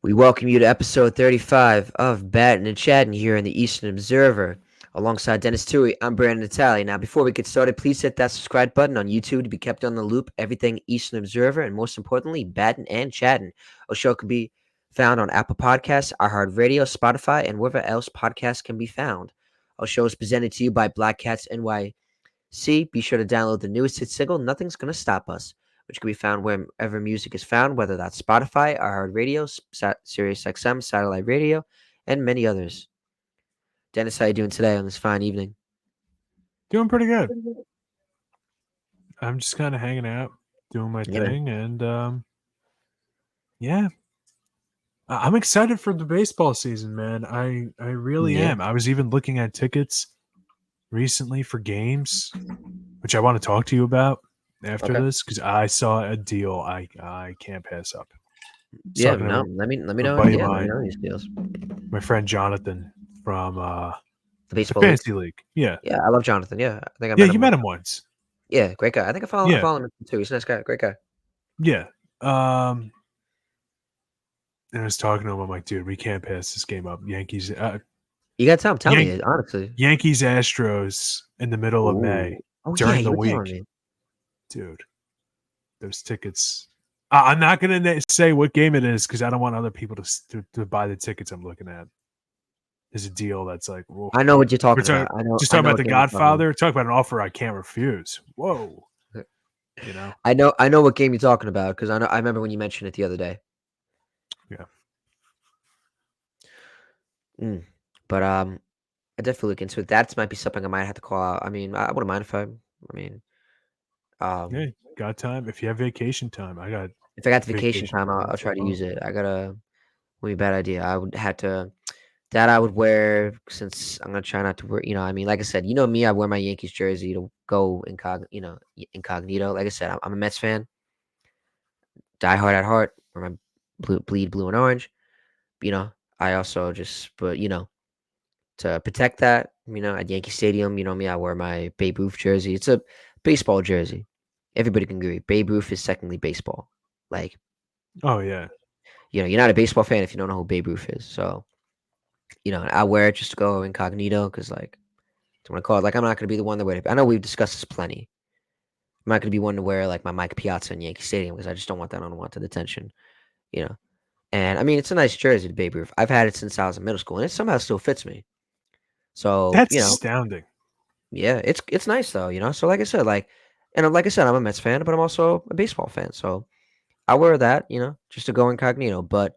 We welcome you to episode 35 of Battin and Chattin here in the Eastern Observer. Alongside Denis Tuohy, I'm Brandon Natale. Now, before we get started, please hit that subscribe button on YouTube to be kept on the loop, everything Eastern Observer, and most importantly, Battin and Chattin. Our show can be found on Apple Podcasts, iHeartRadio, Spotify, and wherever else podcasts can be found. Our show is presented to you by Black Cats NYC. Be sure to download the newest hit single, Nothing's Gonna Stop Us, which can be found wherever music is found, whether that's Spotify, iHeartRadio, SiriusXM, Satellite Radio, and many others. Dennis, how you doing today on this fine evening? Doing pretty good. I'm just kind of hanging out, doing my Yeah, man. thing, and yeah, I'm excited for the baseball season, man. I really Yeah. am. I was even looking at tickets recently for games, which I want to talk to you about after Okay. this because I saw a deal I can't pass up. Yeah. Talking No. to Let me a know. buddy of Yeah. Let me mine, know these deals. my friend Jonathan from The the baseball league. fantasy league. Yeah, Yeah, I love Jonathan. Yeah, I think I yeah, met you him met one him time. once. Yeah, great guy. I think I Yeah, follow him too. He's a nice guy. Great guy. yeah. And I was talking to him. I'm like, dude, we can't pass this game up. You gotta tell him. Tell Yank me honestly. Yankees Astros in the middle of May Ooh. Oh yeah, during the you were telling week, me. dude. Those tickets. I'm not gonna say what game it is because I don't want other people to buy the tickets I'm looking at. There's a deal that's like, whoa. I know what you're We're talking talking, about. I know. just I talking know about what The game you're talking Godfather. Talk about an offer I can't refuse. Whoa, about. you know. I know what game you're talking about because I know. I remember when you mentioned it the other day. Yeah. Mm. But I definitely look into it. That might be something I might have to call out. I mean, I wouldn't mind if I mean, um, Hey, got time? If you have vacation time, I got if I got the vacation vacation time, time I'll not so try to far. use it. I gotta. Would be a bad idea. I would have to. That I would wear since I'm gonna try not to wear. I mean, like I said, you know me. I wear my Yankees jersey to go incognito. Like I said, I'm a Mets fan. Die hard at heart. Wear my bleed blue and orange. You know, I also just, but to protect that, at Yankee Stadium, you know me, I wear my Babe Ruth jersey. It's a baseball jersey. Everybody can agree. Babe Ruth is secondly baseball. Like, Oh yeah. you're not a baseball fan if you don't know who Babe Ruth is. So, I wear it just to go incognito because, like, to want to call it, like, I'm not going to be the one that wear it. I know we've discussed this plenty. I'm not going to be one to wear, like, my Mike Piazza in Yankee Stadium because I just don't want that unwanted attention, you know. And, I mean, it's a nice jersey, the Babe Ruth. I've had it since I was in middle school, and it somehow still fits me. So, That's astounding. yeah, it's nice though, So like I said, like I said, I'm a Mets fan, but I'm also a baseball fan. So I wear that, just to go incognito. But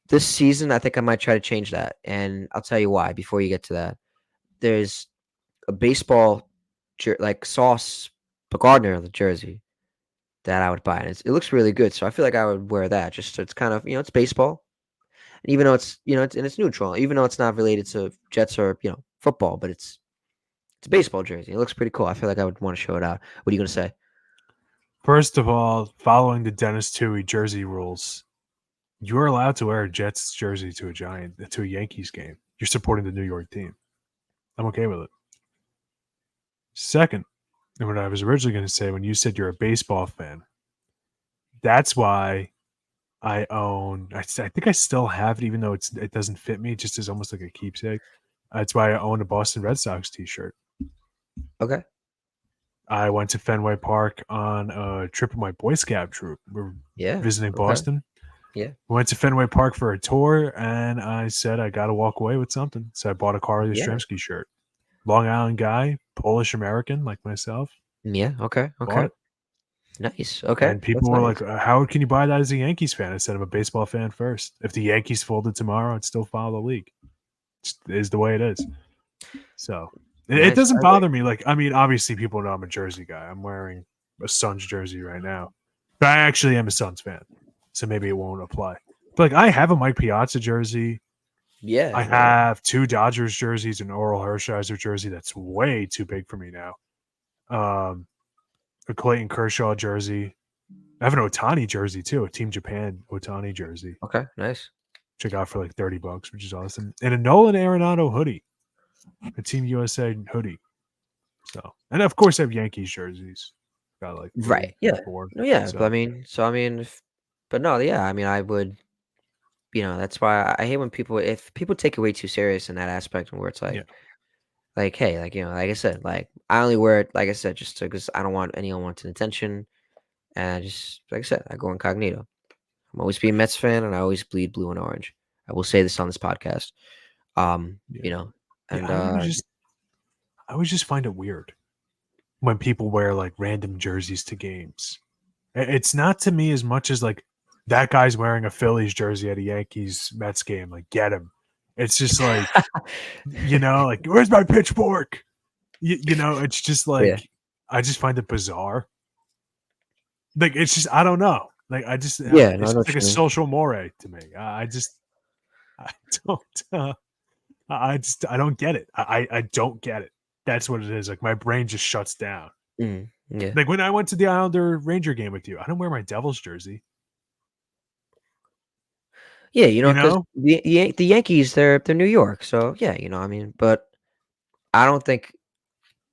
this season, I think I might try to change that, and I'll tell you why. Before you get to that, there's a baseball like Sauce Gardner jersey that I would buy, and it looks really good. So I feel like I would wear that. Just so it's kind of it's baseball, and even though it's neutral, even though it's not related to Jets or football, but it's a baseball jersey. It looks pretty cool. I feel like I would want to show it out. What are you gonna say? First of all, following the Denis Tuohy jersey rules, you're allowed to wear a Jets jersey to a Yankees game. You're supporting the New York team. I'm okay with it. Second, and what I was originally going to say when you said you're a baseball fan, that's why I own. I think I still have it, even though it doesn't fit me. It just is almost like a keepsake. That's why I own a Boston Red Sox T-shirt. Okay. I went to Fenway Park on a trip with my Boy Scout troop. We're Yeah. visiting Okay. Boston. Yeah. We went to Fenway Park for a tour, and I said I got to walk away with something. So I bought a Carly Yeah. Yastrzemski shirt. Long Island guy, Polish American like myself, Yeah. Okay. bought Okay. it. Nice. Okay. And people That's were like, nice. "How can you buy that as a Yankees fan?" I said, "I'm a baseball fan first. If the Yankees folded tomorrow, I'd still follow the league. It is the way it is." So it Nice. doesn't I agree. bother me. Like, I mean, obviously, people know I'm a Jersey guy. I'm wearing a Suns jersey right now, but I actually am a Suns fan, so maybe it won't apply. But like, I have a Mike Piazza jersey. Yeah. I No. have two Dodgers jerseys, an Oral Hershiser jersey that's way too big for me now. Um, a Clayton Kershaw jersey. I have an Otani jersey too, a Team Japan Otani jersey, Okay. Nice. which I got for like $30, which is awesome. And a Nolan Arenado hoodie, a Team USA hoodie. So, and of course, I have Yankees jerseys. Got like three Right. or Yeah. four. No. Yeah. But I So, mean, but no. Yeah. I mean, I would. that's why I hate when if people take it way too serious in that aspect, and where it's Yeah, like, hey, like I said, like I only wear it, like I said, just because I don't want anyone wanting attention, and I just, like I said, I go incognito. I'm always being Mets fan, and I always bleed blue and orange. I will say this on this podcast. yeah, yeah. And I always just find it weird when people wear like random jerseys to games. It's not to me as much as like that guy's wearing a Phillies jersey at a Yankees Mets game. Like, get him. It's just like, like, where's my pitchfork? It's just yeah, like, I just find it bizarre. Like, it's just, I don't know. Like, yeah, no, I it's know just what like a you mean. social more to me. I don't, I don't get it. I don't get it. That's what it is. Like, my brain just shuts down. Yeah, Like, when I went to the Islander Ranger game with you, I don't wear my Devils jersey, yeah, you because know? the Yankees, they're New York, so yeah, I mean, but I don't think,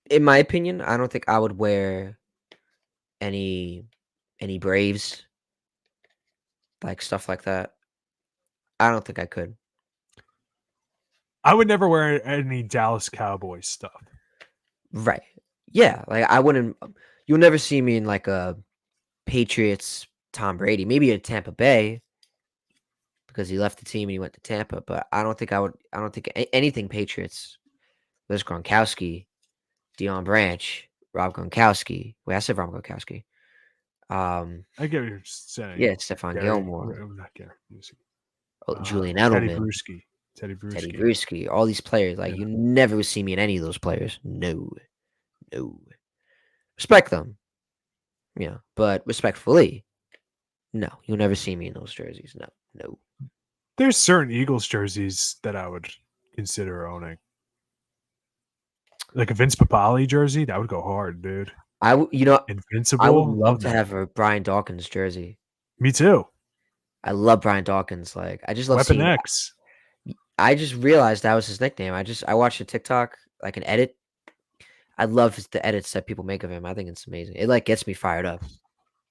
in my opinion, I don't think I would wear any Braves, like stuff like that. I don't think I could. I would never wear any Dallas Cowboys stuff. Right. Yeah, like I wouldn't. You'll never see me in like a Patriots Tom Brady. Maybe a Tampa Bay because he left the team and he went to Tampa. But I don't think I would. I don't think anything Patriots. There's Gronkowski, Dion Branch, Rob Gronkowski. Wait, I said Rob Gronkowski. Um, I get what you're saying. yeah, it's Stephon Gary, Gilmore, not Gary, Julian Teddy Edelman, Bruschi, Teddy Teddy Bruschi. Bruschi. All these players, like Yeah, you never would see me in any of those players. No, no. Respect them, but respectfully, no. You'll never see me in those jerseys. No, no. there's certain Eagles jerseys that I would consider owning, like a Vince Papale jersey. That would go hard, dude. I w- you know I would Invincible, love love to that. have a Brian Dawkins jersey. Me too. I love Brian Dawkins. Like I just love Weapon seeing. X. I just realized that was his nickname. I watched a TikTok, like an edit. I love the edits that people make of him. I think it's amazing. It like gets me fired up.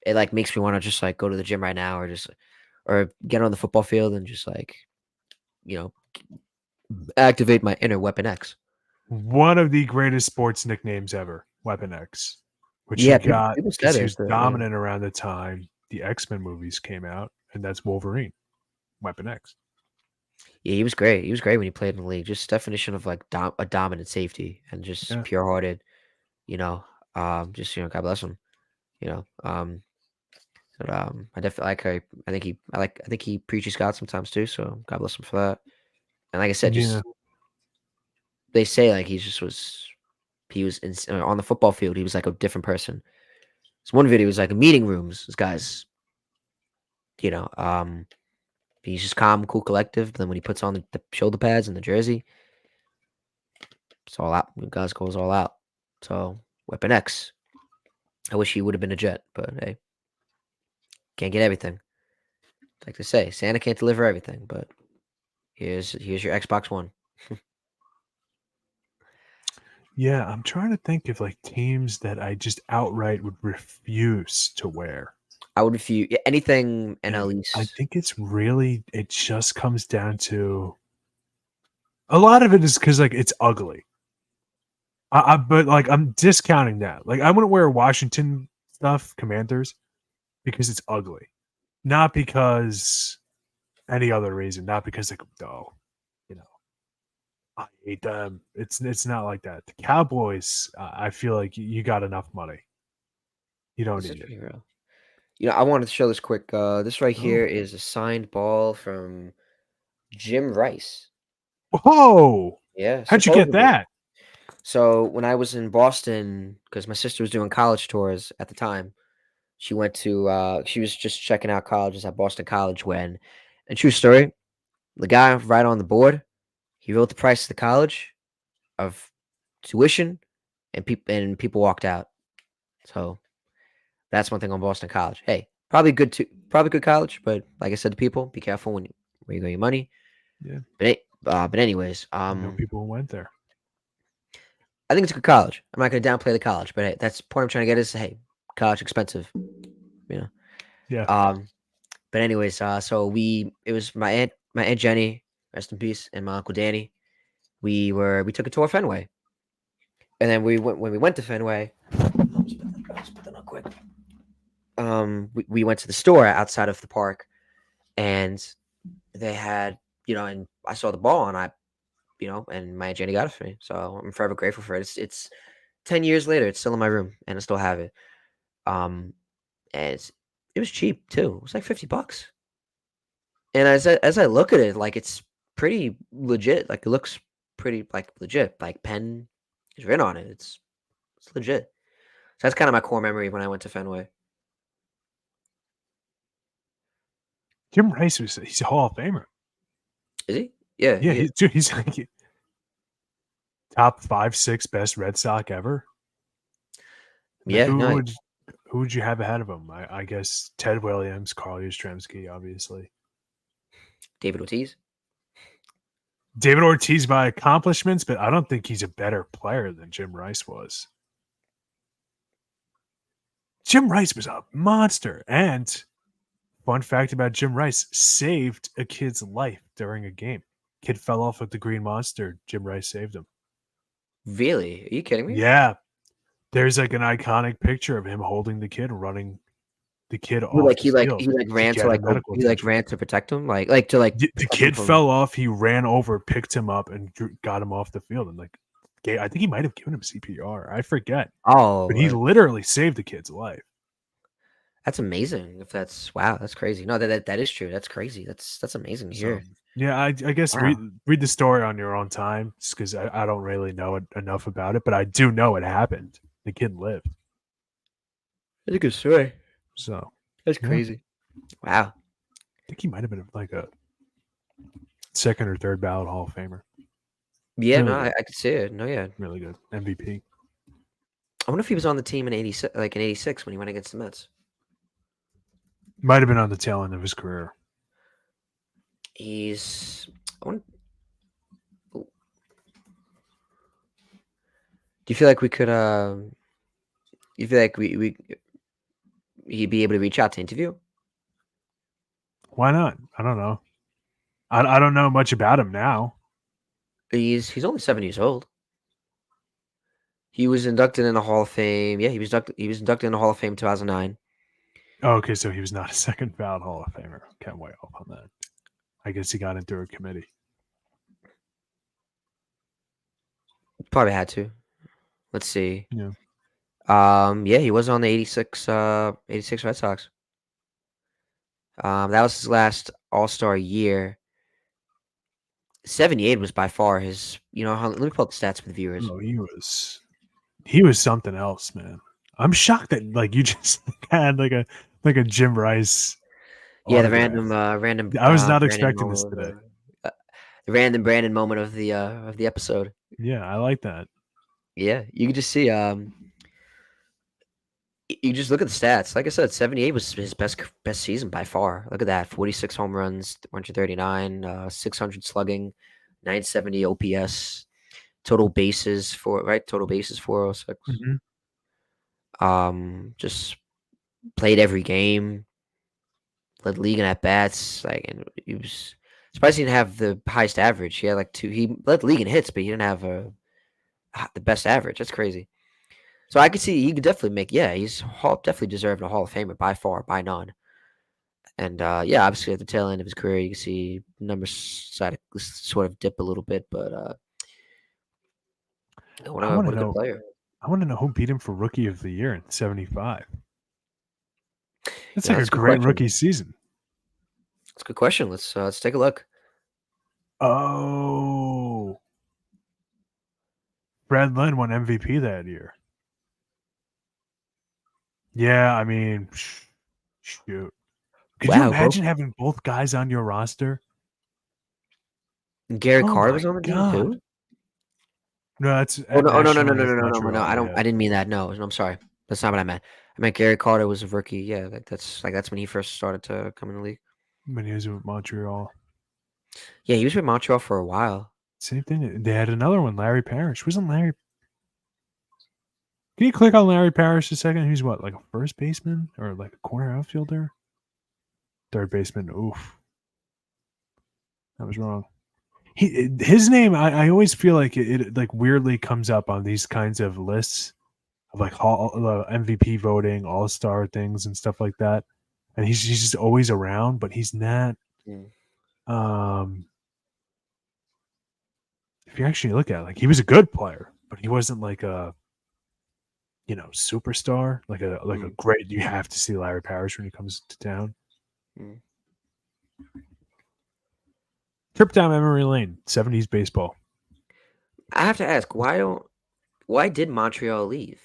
It like makes me want to just like go to the gym right now, or get on the football field and just like you know activate my inner Weapon X. One of the greatest sports nicknames ever, Weapon X, which he Yeah, got people because said he it. was dominant around the time the X-Men movies came out, and that's Wolverine, Weapon X. Yeah, he was great. He was great when he played in the league. Just definition of like a dominant safety and just Yeah. pure hearted. You know, just God bless him. You know, but, I definitely like her. I think he preaches God sometimes too. So God bless him for that. And like I said, Yeah. just they say like he was on the football field. He was like a different person. This one video was like a meeting rooms. This guy's, you know, he's just calm, cool, collective. But then when he puts on the shoulder pads and the jersey, it's all out. The guys goes all out. So Weapon X. I wish he would have been a Jet, but hey, can't get everything. Like they say, Santa can't deliver everything, but here's your Xbox One. Yeah, I'm trying to think of like teams that I just outright would refuse to wear. I would refuse anything And NL I East. think it just comes down to a lot of it is because like it's ugly. But like I'm discounting that. Like I wouldn't wear Washington stuff, Commanders, because it's ugly. Not because any other reason. Not because like you know, I hate them. It's not like that. The Cowboys, I feel like you got enough money. You don't This is need it. pretty real. I wanted to show this quick. This right here Oh, is a signed ball from Jim Rice. whoa! Yeah, How'd you get supposedly. that? So when I was in Boston, because my sister was doing college tours at the time, she was just checking out colleges at Boston College when, and true story, the guy right on the board, he wrote the price of the college of tuition, and people walked out. So that's one thing on Boston College. Hey, probably good college, but like I said to people, be careful where you go your money. Yeah, But anyways, I know people who went there. I think it's a good college. I'm not going to downplay the college, but hey, that's the point I'm trying to get is hey, college expensive, you know. Yeah, Um, But anyways, it was my aunt Jenny, rest in peace, and my uncle Danny. We took a tour of Fenway, and then when we went to Fenway. Let's put that on quick. We went to the store outside of the park, and they had and I saw the ball, and and my aunt Jenny got it for me, so I'm forever grateful for it. It's 10 years later, it's still in my room, and I still have it. Um, and it was cheap too. It was like $50. And as I look at it, like it's pretty legit. Like it looks pretty like legit. Like pen is written on it. It's legit. So that's kind of my core memory when I went to Fenway. Jim Rice he's a Hall of Famer. Is he? Yeah, Yeah, he is. he's like top 5, 6 best Red Sox ever. Yeah, no, Who would you have ahead of him? I guess Ted Williams, Carl Yastrzemski, obviously. David Ortiz. David Ortiz by accomplishments, but I don't think he's a better player than Jim Rice was. Jim Rice was a monster. And fun fact about Jim Rice, saved a kid's life during a game. Kid fell off with the green monster. Jim Rice saved him. Really? Are you kidding me? Yeah. There's like an iconic picture of him holding the kid, running the kid He off like the he like field he like to ran to get him like medical he like attention. ran to protect him, like to like The protect him kid from. fell off. He ran over, picked him up, and got him off the field. And like, I think he might have given him CPR. I forget, but Oh, he literally saved the kid's life. that's amazing. If that's wow, that's crazy. No, that is true. That's crazy. That's amazing to So hear. yeah, I guess Wow, read the story on your own time, just because I don't really know enough about it, but I do know it happened. The kid lived. that's a good story. So That's yeah, I crazy. Wow. think he might have been like a second or third ballot Hall of Famer. Yeah, no, Really good, I could see it. No, yeah. really good MVP. I wonder if he was on the team in '86, like in '86 when he went against the Mets. Might have been on the tail end of his career. He's. I wonder, do you feel like we could? You feel like we he'd be able to reach out to interview? Why not? I don't know. I don't know much about him now. He's only 7 years old. He was inducted in the Hall of Fame. Yeah, he was inducted in the Hall of Fame in 2009. Oh, okay, so he was not a second ballot Hall of Famer. Can't way off on that. I guess he got into a committee. Probably had to. Let's see. Yeah. Yeah, he was on the 86 Red Sox. That was his last All-Star year. 78 was by far his, let me pull up the stats for the viewers. Oh, he was something else, man. I'm shocked that like you just had like a Jim Rice Yeah, the autograph. I was not Brandon expecting this moment today. the random Brandon moment of the episode. Yeah, I like that. Yeah, you can just see, you just look at the stats. Like I said, 78 was his best season by far. Look at that. 46 home runs, 139, 600 slugging, 970 OPS, total bases 406. Mhm. Just played every game, led the league in at bats. Like, and he was surprised he didn't have the highest average. He had like two. He led the league in hits, but he didn't have the best average. That's crazy. So I could see he could definitely make. Yeah, definitely deserved a Hall of Famer by far, by none. And yeah, obviously at the tail end of his career, you can see numbers sort of dip a little bit, but I want to what a good know. player. I want to know who beat him for Rookie of the Year in '75. That's Yeah, like a that's a good great question. rookie season. That's a good question. Let's take a look. Oh, Brad Lynn won MVP that year. Yeah, I mean, shoot. Could you Wow, both imagine having both guys on your roster? Gary Oh Carter my was on the team god. too. No, that's Oh at no! Oh no! No! No! National No! League No! No! No! No! Montreal. I don't. Yeah. I didn't mean that. No, I'm sorry. That's not what I meant. I meant Gary Carter was a rookie. Yeah, that's when he first started to come in the league. When he was with Montreal. Yeah, he was with Montreal for a while. Same thing. They had another one, Larry Parrish. Wasn't Larry? Can you click on Larry Parrish a second? He's what, like a first baseman or like a corner outfielder? third baseman. Oof, that was wrong. His name, I always feel like it like weirdly comes up on these kinds of lists of like MVP voting, All Star things, and stuff like that. And he's just always around, but he's not. Mm. Um, if you actually look at it, like he was a good player, but he wasn't like a superstar, like a Mm. great. You have to see Larry Parrish when he comes to town. Mm. Trip down memory lane, 70s baseball. I have to ask, why did Montreal leave?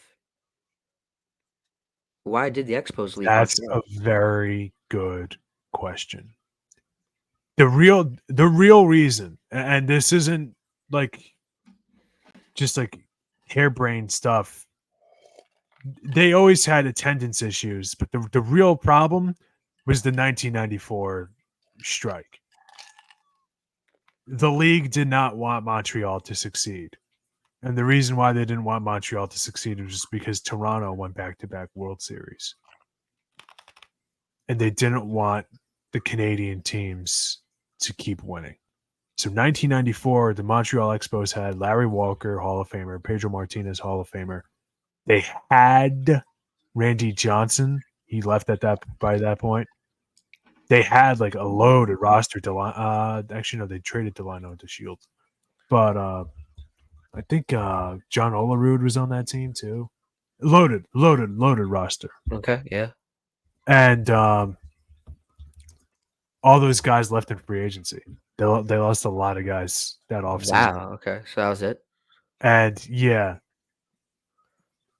Why did the Expos leave That's a Montreal? very good question. The real reason, and this isn't like just like harebrained stuff. They always had attendance issues, but the real problem was the 1994 strike. The league did not want Montreal to succeed. And the reason why they didn't want Montreal to succeed was just because Toronto went back-to-back World Series. And they didn't want the Canadian teams to keep winning. So 1994, the Montreal Expos had Larry Walker, Hall of Famer, Pedro Martinez, Hall of Famer. They had Randy Johnson. He left at that by that point. They had like a loaded roster. Actually, no, they traded Delano to Shields. But I think John Olerud was on that team too. Loaded roster. Okay, yeah. And all those guys left in free agency. They lost a lot of guys that offseason. Wow. Okay, so that was it. And yeah,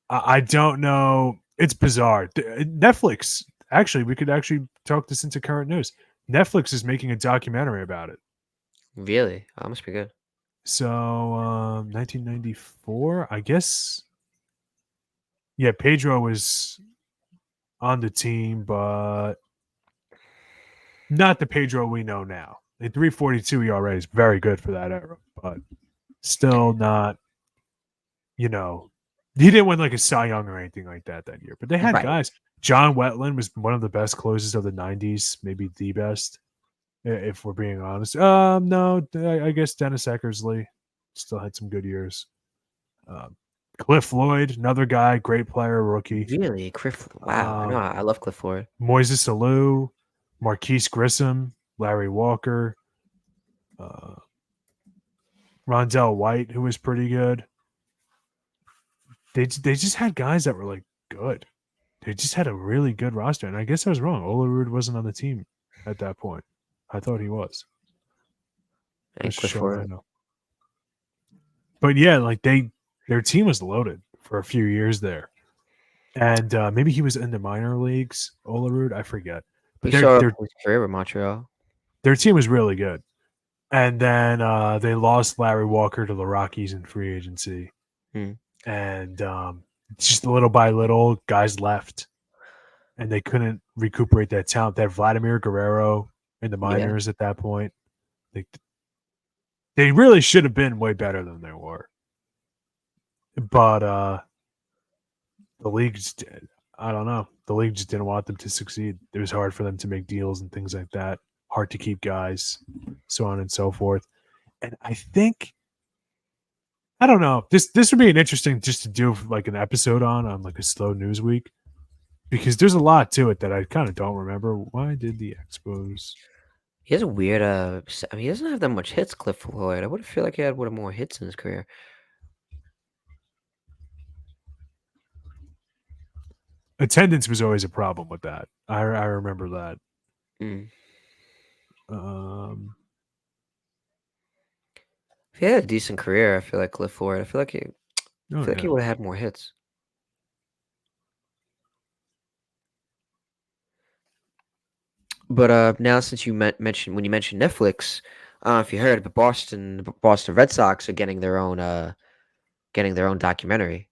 I don't know. It's bizarre. Netflix, actually, we could actually talk this into current news. Netflix is making a documentary about it. Really? That must be good. So 1994, I guess. Yeah, Pedro was on the team, but not the Pedro we know now. The 342 ERA is very good for that era, but still not, he didn't win like a Cy Young or anything like that year. But they had Right. guys. John Wetland was one of the best closers of the 90s, maybe the best, if we're being honest. No, I guess Dennis Eckersley still had some good years. Um, Cliff Lloyd, another guy, great player, rookie. Really, Cliff. Wow. I know. Um, I love Cliff Ford. Moises Alou, Marquise Grissom, Larry Walker, uh, Rondell White, who was pretty good. They just had guys that were like good. They just had a really good roster, and I guess I was wrong. Olerud wasn't on the team at that point. I thought he was. And Just Cliff showing I Ford. know. But yeah, like their team was loaded for a few years there, and maybe he was in the minor leagues. Olerud, I forget. But He their started their his career with Montreal. their team was really good. And then they lost Larry Walker to the Rockies in free agency, Hmm. and just little by little, guys left, and they couldn't recuperate that talent. They had Vladimir Guerrero in the Yeah. minors at that point. They really should have been way better than they were, but the league just, I don't know. The league just didn't want them to succeed. It was hard for them to make deals and things like that. Hard to keep guys, so on and so forth. And I think I don't know. This would be an interesting just to do like an episode on like a slow news week because there's a lot to it that I kind of don't remember. Why did the Expos? He has a weird. I mean, he doesn't have that much hits, Cliff Floyd. I would feel like he had one more hits in his career. Attendance was always a problem with that. I remember that. Mm. Um, If he had a decent career, I feel like Cliff Floyd. I oh feel like he yeah, would have had more hits. But now since you mentioned when you mentioned Netflix, I don't know if you heard, but Boston Red Sox are getting their own documentary.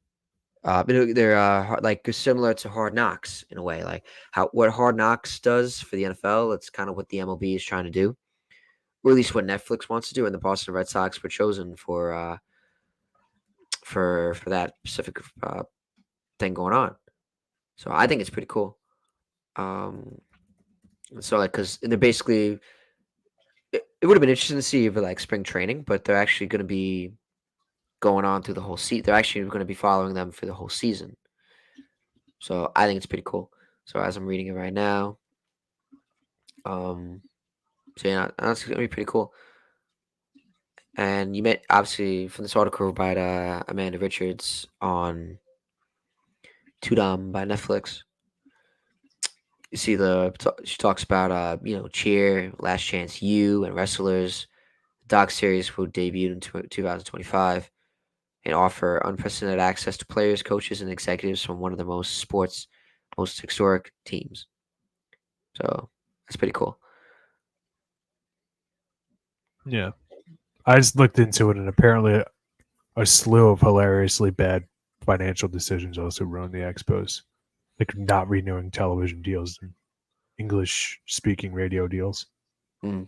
They're like similar to Hard Knocks in a way, like how what Hard Knocks does for the NFL. It's kind of what the MLB is trying to do, or at least what Netflix wants to do. And the Boston Red Sox were chosen for that specific thing going on. So I think it's pretty cool. Um, So like, because they're basically, it would have been interesting to see for like spring training, but they're actually going to be going on through the whole season. They're actually going to be following them for the whole season. So I think it's pretty cool. So as I'm reading it right now, um, so yeah, that's going to be pretty cool. And you met obviously from this article by Amanda Richards on Tudum by Netflix. You see she talks about Cheer, Last Chance U, and Wrestlers. The doc series will debut in 2025 and offer unprecedented access to players, coaches, and executives from one of the most historic teams. So that's pretty cool. Yeah. I just looked into it, and apparently a slew of hilariously bad financial decisions also ruined the Expos, like not renewing television deals and English speaking radio deals. Mm,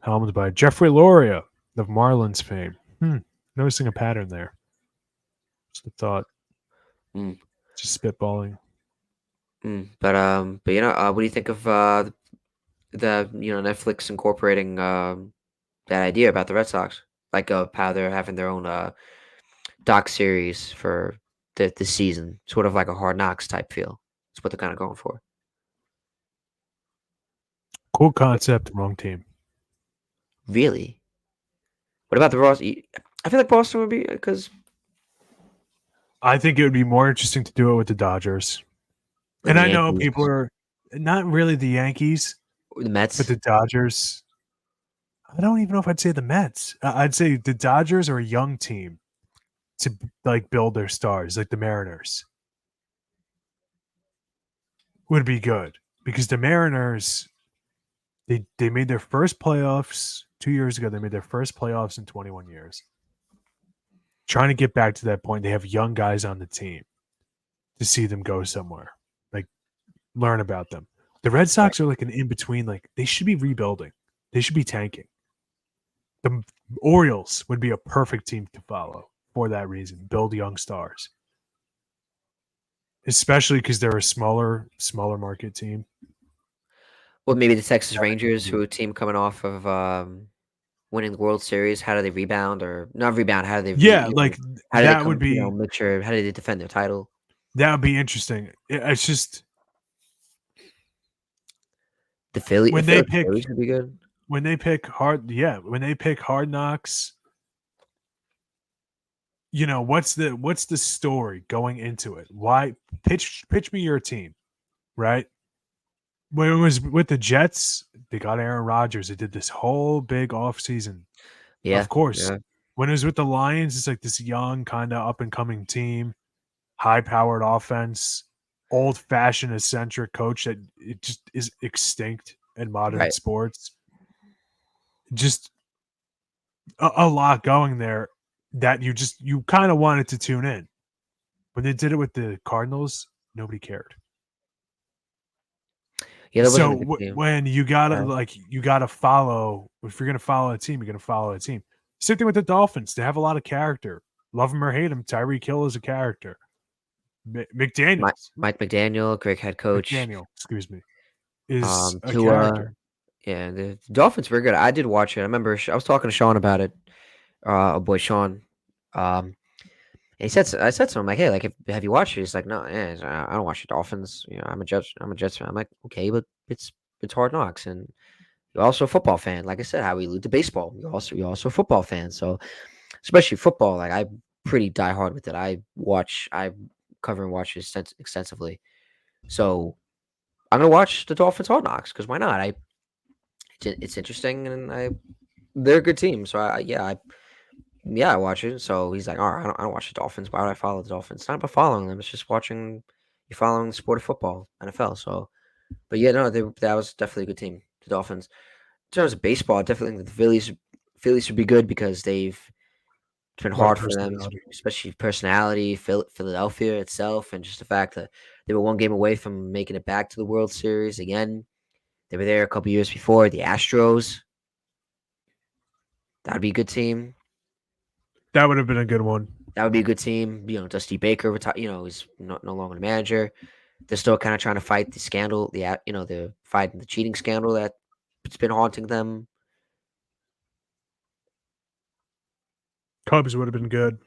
Helmed by Jeffrey Loria of Marlins fame. Noticing a pattern there. Just a thought. mm, Just spitballing. but what do you think of the Netflix incorporating that idea about the Red Sox, like how they're having their own doc series for the season, sort of like a Hard Knocks type feel. That's what they're kind of going for. Cool concept, wrong team. Really? What about the Ross? I feel like Boston would be because I think it would be more interesting to do it with the Dodgers. the And I know Yankees people are not really the Yankees, or the but Mets. the Dodgers. I don't even know if I'd say the Mets. I'd say the Dodgers are a young team to like build their stars, like the Mariners would be good because the Mariners they made their first playoffs 2 years ago. They made their first playoffs in 21 years. Trying to get back to that point, they have young guys on the team to see them go somewhere, like learn about them. The Red Right. Sox are like an in between. Like they should be rebuilding. They should be tanking. The Orioles would be a perfect team to follow for that reason. Build young stars, especially because they're a smaller market team. Well, maybe the Texas I think Rangers, it'd who be- are a team coming off of winning the World Series. How do they rebound or not rebound? How do they Yeah, like how do they that would come? be Make sure how do they defend their title? interesting. It's just The Philly, I when feel they like the pick Phillies would be good. when they pick hard knocks, what's the story going into it? Why pitch me your team, right? When it was with the Jets, they got Aaron Rodgers. They did this whole big offseason. Yeah, Of course. yeah, When it was with the Lions, it's like this young, kind of up and coming team, high powered offense, old fashioned eccentric coach that it just is extinct in modern right. sports. Just a lot going there that you kind of wanted to tune in. When they did it with the Cardinals, nobody cared. Yeah, that So wasn't a good team. when Yeah. you gotta follow if you're gonna follow a team, you're gonna follow a team. Same thing with the Dolphins. They have a lot of character. Love him or hate him, Tyreek Hill is a character. McDaniels, Mike McDaniel, great head coach. excuse me, is a Tua. character. Yeah, the Dolphins were good. I did watch it. I remember I was talking to Sean about it. Our boy Sean. Um, and I said to him like, "Hey, like, have you watched it?" He's like, "No, yeah, I don't watch the Dolphins. I'm a Jets. I'm a Jets fan." I'm like, "Okay, but it's Hard Knocks, and you're also a football fan. Like I said, how we allude to baseball. You're also a football fan. So especially football, like I'm pretty diehard with it. I cover and watch it extensively. So I'm gonna watch the Dolphins Hard Knocks because why not? It's interesting and they're a good team. So I watch it. So he's like, all right, I don't watch the Dolphins. Why would I follow the Dolphins? It's not about following them. It's just watching. You're following the sport of football, NFL. So, but yeah, no, that was definitely a good team. The Dolphins. In terms of baseball, I definitely think the Phillies should be good because it's been A lot of hard for them, personality. especially personality, Philadelphia itself, and just the fact that they were one game away from making it back to the World Series again. They were there a couple years before. The Astros, that'd be a good team. That would have been a good one. That would be a good team. Dusty Baker retired. He's no longer the manager. they're still kind of trying to fight the scandal, they're fighting the cheating scandal that's been haunting them. Cubs would have been good.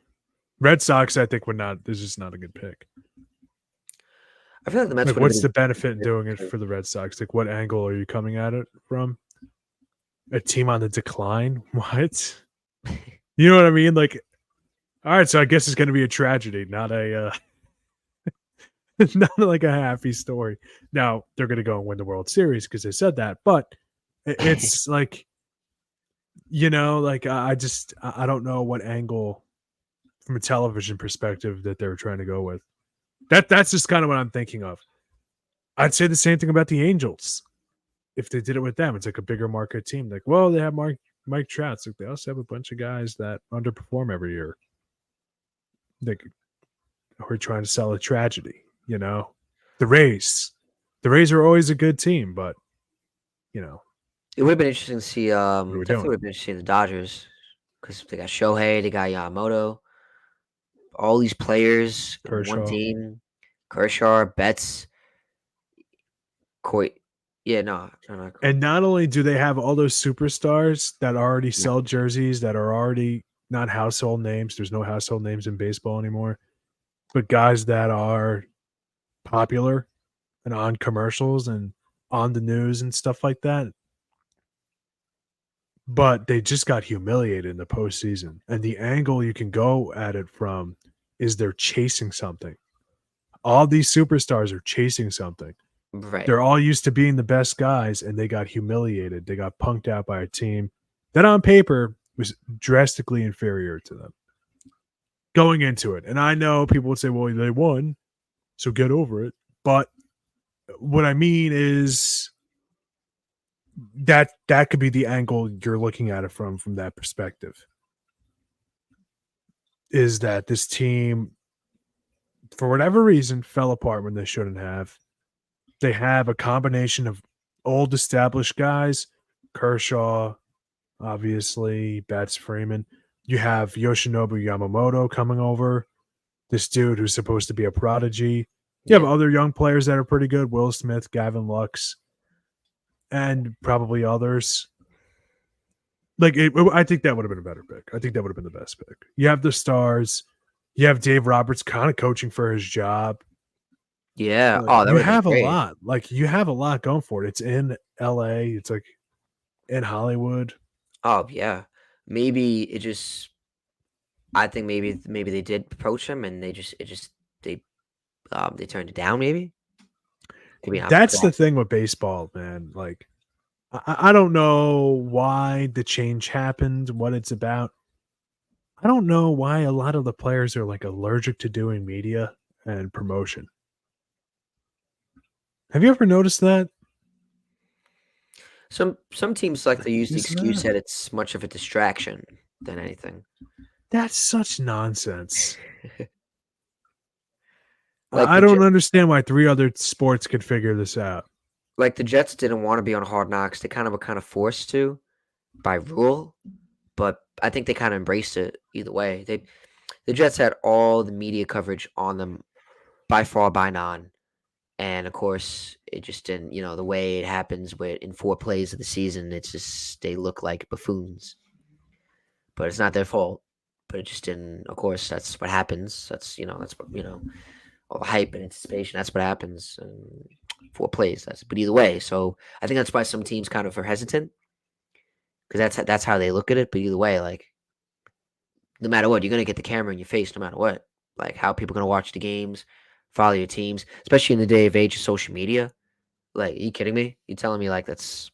Red Sox, I think, would not. This is not a good pick. I feel like the Mets Like, would have what's been the benefit in doing it for the Red Sox? Like, what angle are you coming at it from? A team on the decline? What? You know what I mean? Like, all right, so I guess it's going to be a tragedy, not a not like a happy story. Now they're going to go and win the World Series because they said that, but it's like, like I don't know what angle from a television perspective that they're trying to go with. That's just kind of what I'm thinking of. I'd say the same thing about the Angels. If they did it with them, it's like a bigger market team. Like, well, they have Mike Trout. Like, they also have a bunch of guys that underperform every year. Like, we're trying to sell a tragedy, The Rays. The Rays are always a good team, but It would have been interesting to see. what are we Definitely doing? would have been interesting to see the Dodgers because they got Shohei, they got Yamamoto, all these players in one Kershaw. team. Kershaw, Betts, Coy. Yeah, no, no, no. And not only do they have all those superstars that already Yeah, sell jerseys that are already not household names, there's no household names in baseball anymore, but guys that are popular and on commercials and on the news and stuff like that. But they just got humiliated in the postseason. And the angle you can go at it from is they're chasing something. All these superstars are chasing something. right. They're all used to being the best guys, and they got humiliated. They got punked out by a team that on paper was drastically inferior to them going into it. And I know people would say, well, they won, so get over it. But what I mean is that could be the angle you're looking at it from that perspective. Is that this team, for whatever reason, fell apart when they shouldn't have. They have a combination of old established guys, Kershaw, obviously, Bats Freeman. You have Yoshinobu Yamamoto coming over, this dude who's supposed to be a prodigy. You have Yeah. other young players that are pretty good, Will Smith, Gavin Lux, and probably others. Like, I think that would have been a better pick. I think that would have been the best pick. You have the stars. You have Dave Roberts kind of coaching for his job. Yeah. Like, Oh, that you would have been have a great. lot. Like, you have a lot going for it. It's in LA. It's like in Hollywood. Oh, yeah. Maybe it just. I think maybe they did approach him and they turned it down. Maybe not That's the correct. thing with baseball, man. Like, I don't know why the change happened, what it's about. I don't know why a lot of the players are like allergic to doing media and promotion. Have you ever noticed that? Some teams like to use the Is excuse that that it's much of a distraction than anything. that's such nonsense. Like I don't understand why 3 other sports could figure this out. the Jets didn't want to be on Hard Knocks. They kind of were kind of forced to by rule, but I think they kind of embraced it either way. The Jets had all the media coverage on them by far by none. And of course, it just didn't, the way it happens with in 4 plays of the season, it's just they look like buffoons. But it's not their fault. But it just didn't. Of course, that's what happens. That's what all the hype and anticipation. That's what happens. And 4 plays. But either way. So I think that's why some teams kind of are hesitant because that's how they look at it. But either way, like no matter what, you're gonna get the camera in your face no matter what. Like how people gonna watch the games, follow your teams, especially in the day of age of social media. Like, are you kidding me? You telling me like that's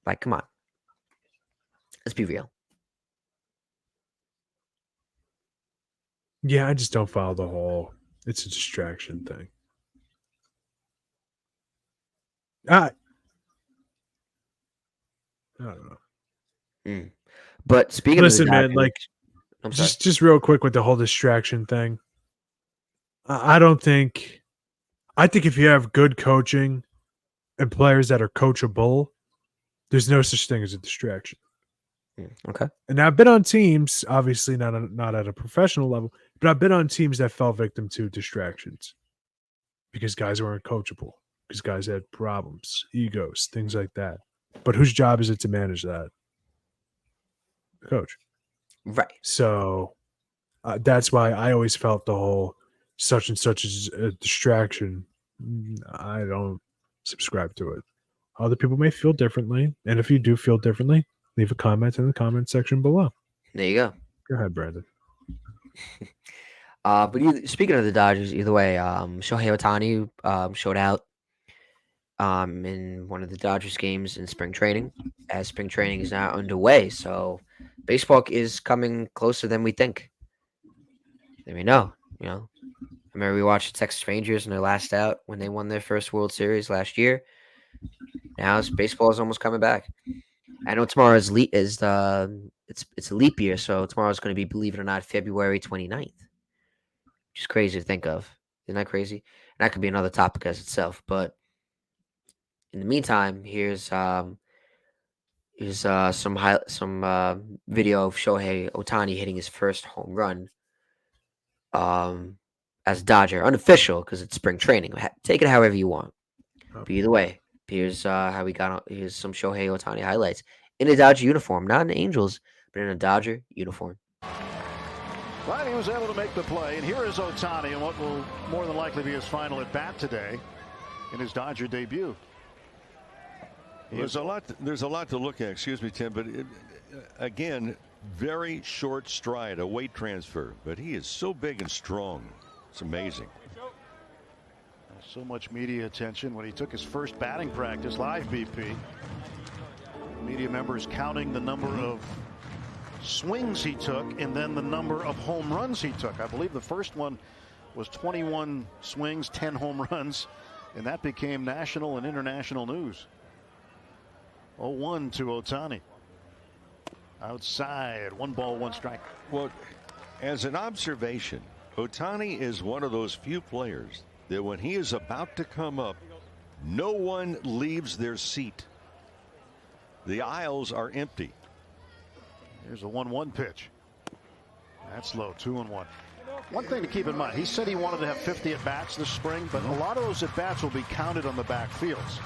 like, come on, let's be real. Yeah, I just don't follow the whole it's a distraction thing. I I don't know. Mm. But speaking of the Listen, man, Dodgers, like I'm sorry. just real quick with the whole distraction thing. I don't think I think if you have good coaching and players that are coachable, there's no such thing as a distraction. Okay. And I've been on teams, obviously not at a professional level, but I've been on teams that fell victim to distractions. because guys weren't coachable, because guys had problems, egos, things like that. But whose job is it to manage that? The coach. Right. So that's why I always felt the whole such and such is a distraction. I don't subscribe to it. Other people may feel differently. And if you do feel differently, leave a comment in the comment section below. There you go. Go ahead, Brandon. But speaking of the Dodgers, either way, Shohei Ohtani showed out in one of the Dodgers games in spring training, as spring training is now underway. So baseball is coming closer than we think. Than we know. I remember we watched the Texas Rangers in their last out when they won their first World Series last year. Now baseball is almost coming back. I know tomorrow is it's a leap year, so tomorrow is going to be, believe it or not, February 29th. Which is crazy to think of. Isn't that crazy? And that could be another topic as itself. But in the meantime, here's some video of Shohei Ohtani hitting his first home run as a Dodger, unofficial because it's spring training. Take it however you want. But either way, here's how we got on. Here's some Shohei Ohtani highlights in a Dodger uniform, not in Angels, but in a Dodger uniform. Well, he was able to make the play, and here is Ohtani in what will more than likely be his final at bat today in his Dodger debut. There's a lot to look at. Excuse me, Tim, but again, very short stride, a weight transfer, but he is so big and strong. It's amazing. So much media attention when he took his first batting practice, live BP. Media members counting the number of swings he took and then the number of home runs he took. I believe the first one was 21 swings, 10 home runs, and that became national and international news. 0-1 to Ohtani. Outside, 1 ball, 1 strike. Well, as an observation, Ohtani is one of those few players that when he is about to come up, no one leaves their seat. The aisles are empty. Here's a 1-1 pitch. That's low, 2-1. One thing to keep in mind, he said he wanted to have 50 at-bats this spring, but a lot of those at-bats will be counted on the back fields.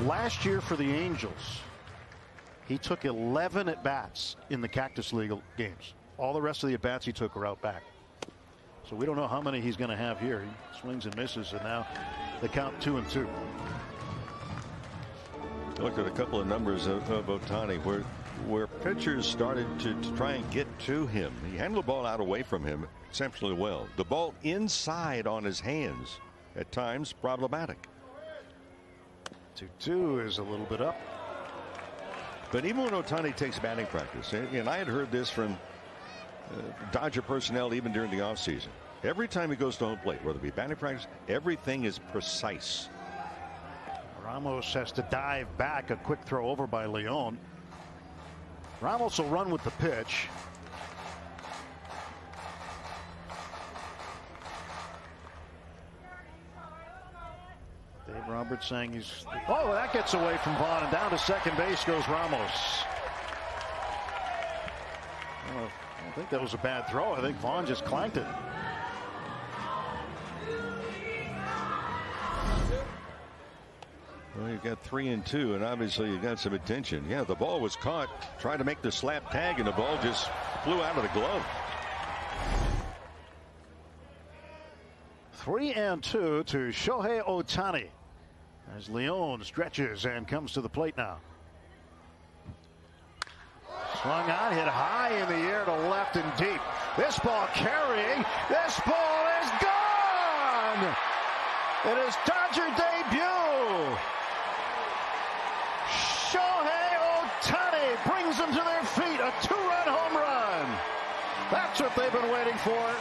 Last year for the Angels, he took 11 at-bats in the Cactus League games. All the rest of the at-bats he took are out back. So we don't know how many he's going to have here. He swings and misses, and now they count 2-2. Look at a couple of numbers of Ohtani where pitchers started to try and get to him. He handled the ball out away from him exceptionally well. The ball inside on his hands at times problematic. 2-2 is a little bit up. But even when Ohtani takes batting practice, and I had heard this from Dodger personnel even during the offseason, every time he goes to home plate, whether it be batting practice, everything is precise. Ramos has to dive back. A quick throw over by Leon. Ramos will run with the pitch. Dave Roberts saying he's. Oh, that gets away from Vaughn, and down to second base goes Ramos. I don't think that was a bad throw. I think Vaughn just clanked it. Well, you've got 3-2, and obviously you got some attention. Yeah, the ball was caught, tried to make the slap tag, and the ball just flew out of the glove. 3-2 to Shohei Ohtani as Leon stretches and comes to the plate now. Swung on, hit high in the air to left and deep. This ball carrying. This ball is gone. It is Dodger debut. Shohei Ohtani brings them to their feet. A 2-run home run. That's what they've been waiting for.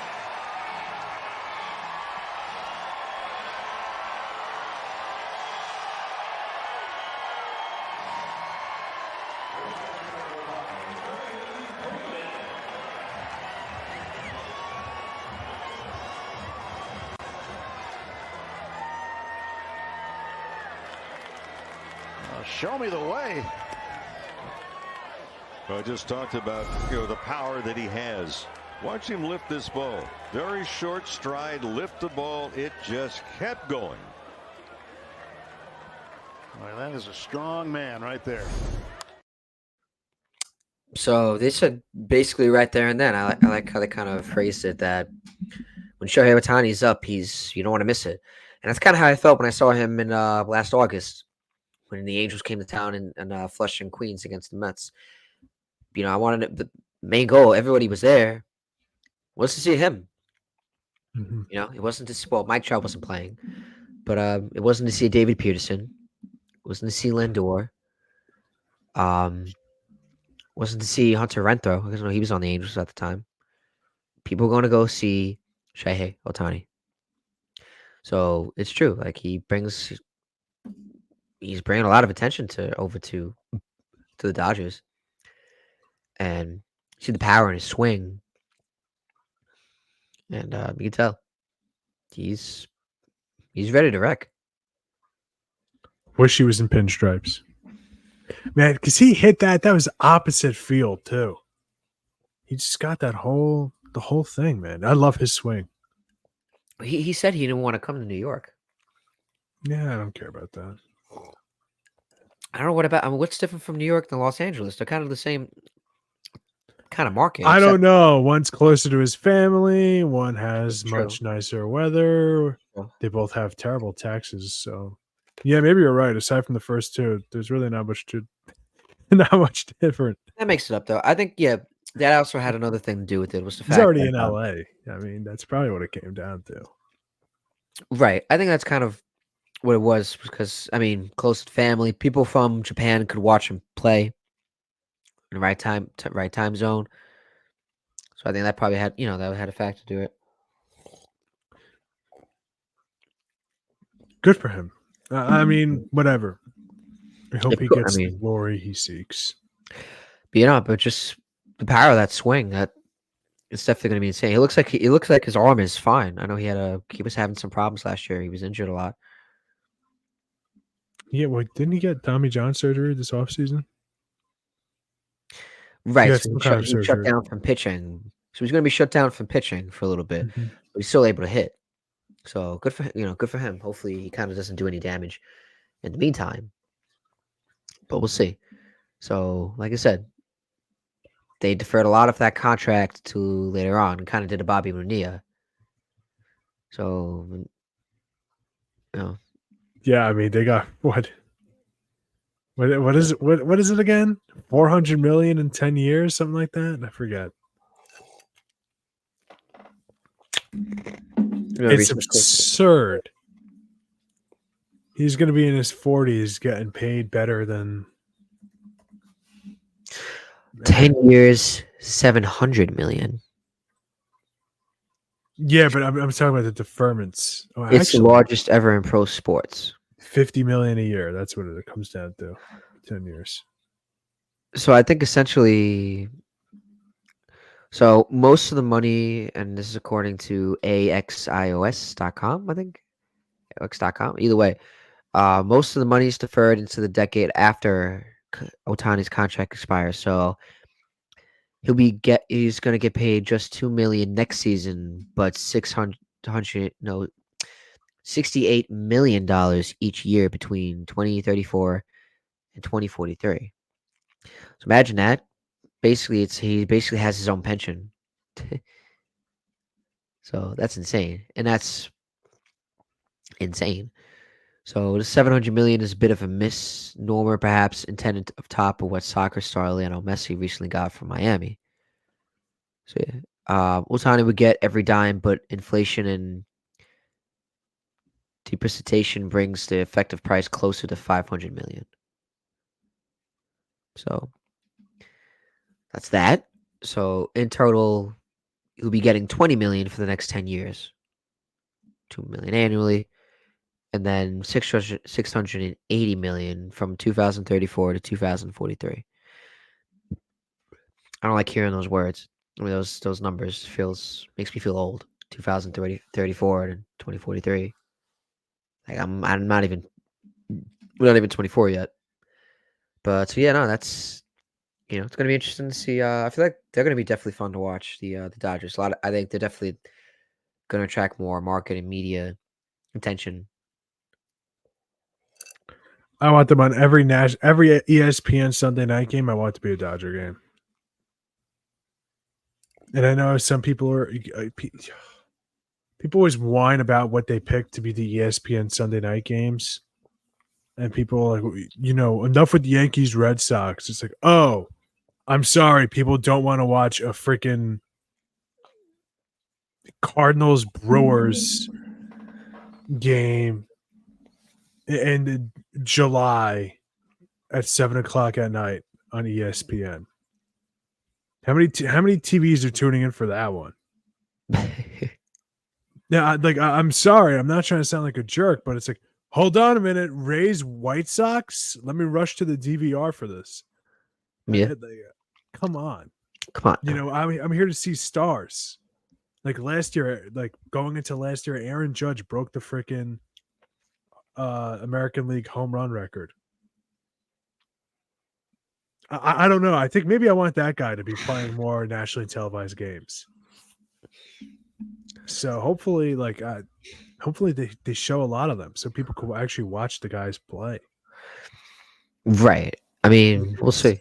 Show me the way. I just talked about the power that he has. Watch him lift this ball. Very short stride, lift the ball. It just kept going. Well, that is a strong man right there. So they said basically right there and then. I like how they kind of phrased it that when Shohei Ohtani's up, you don't want to miss it, and that's kind of how I felt when I saw him in last August when the Angels came to town in Flushing, Queens against the Mets. I wanted the main goal. Everybody was there. Was to see him. Mm-hmm. It wasn't to see. Well, Mike Trout wasn't playing, but it wasn't to see David Peterson. It wasn't to see Lindor. Wasn't to see Hunter Renfroe because he was on the Angels at the time. People are going to go see Shohei Ohtani. So it's true. Like he's bringing a lot of attention to the Dodgers, and you see the power in his swing, and you can tell he's ready to wreck. Wish he was in pinstripes, man, because he hit that. That was opposite field too. He just got the whole thing, man. I love his swing. He said he didn't want to come to New York. Yeah, I don't care about that. I don't know what's different from New York than Los Angeles. They're kind of the same kind of market. I don't know. One's closer to his family. One has True. much nicer weather. True. They both have terrible taxes. So, yeah, maybe you're right. Aside from the first two, there's really not much different. That makes it up, though. I think, that also had another thing to do with it. Was the He's fact already that, in LA. I mean, that's probably what it came down to. right? I think that's kind of what it was because close family, people from Japan could watch him play in the right time zone. So I think that probably had that had a factor to it. Good for him. I mean, whatever. I hope he gets the glory he seeks. But just the power of that swing, it's definitely going to be insane. It looks like his arm is fine. I know he was having some problems last year. He was injured a lot. Yeah, well, didn't he get Tommy John surgery this offseason? Right. Yeah, So he shut down from pitching. So he's going to be shut down from pitching for a little bit, Mm-hmm. but he's still able to hit. So good for good for him. Hopefully he kind of doesn't do any damage in the meantime. But we'll see. So, like I said, they deferred a lot of that contract to later on and kind of did a Bobby Bonilla. So, Yeah, I mean, they got what is it? What is it again? 400 million in 10 years, something like that. I forget. It's absurd. He's going to be in his 40s getting paid better than 10 years, 700 million. Yeah, but I'm talking about the deferments. It's the largest ever in pro sports. 50 million a year. That's what it comes down to. 10 years. So I think essentially, most of the money, and this is according to AXIOS.com, I think, AX.com. Either way, most of the money is deferred into the decade after Ohtani's contract expires. So he's going to get paid just $2 million next season, but $68 million each year between 2034 and 2043. So imagine that. Basically, he basically has his own pension. So that's insane, and that's insane. So the 700 million is a bit of a misnomer, perhaps intended up top of what soccer star Lionel Messi recently got from Miami. So yeah, Ohtani would get every dime, but inflation and depreciation brings the effective price closer to 500 million. So that's that. So in total, he'll be getting 20 million for the next 10 years. 2 million annually, and then 680 million from 2034 to 2043. I don't like hearing those words. I mean, those numbers makes me feel old. 2034 and 2043. Like I'm we're not even 24 yet. But so yeah, no, that's It's going to be interesting to see. I feel like they're going to be definitely fun to watch. The Dodgers. I think they're definitely going to attract more market and media attention. I want them on every ESPN Sunday night game. I want it to be a Dodger game. And I know some people are people always whine about what they pick to be the ESPN Sunday night games. And people are like, enough with the Yankees Red Sox. It's like, oh, I'm sorry, people don't want to watch a freaking Cardinals Brewers game in July at 7:00 at night on ESPN. How many TVs are tuning in for that one? Yeah, I'm sorry, I'm not trying to sound like a jerk, but it's like, hold on a minute, Rays White Sox. Let me rush to the DVR for this. Yeah, Come on, come on. I'm here to see stars. Like last year, going into last year, Aaron Judge broke the freaking American League home run record. I don't know. I think maybe I want that guy to be playing more nationally televised games. So hopefully, they show a lot of them so people can actually watch the guys play. Right. I mean, we'll see.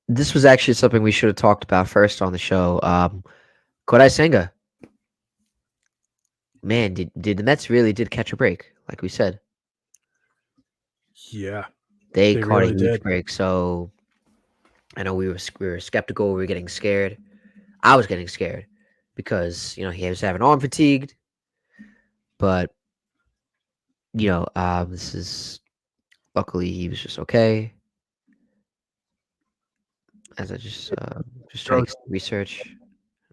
This was actually something we should have talked about first on the show. Kodai Senga. Man, did the Mets really did catch a break, like we said. Yeah, they caught really a huge did. break. So I know we were skeptical. We were getting scared. I was getting scared because he was having arm fatigued. But this is luckily he was just okay. As I just trying to get some research.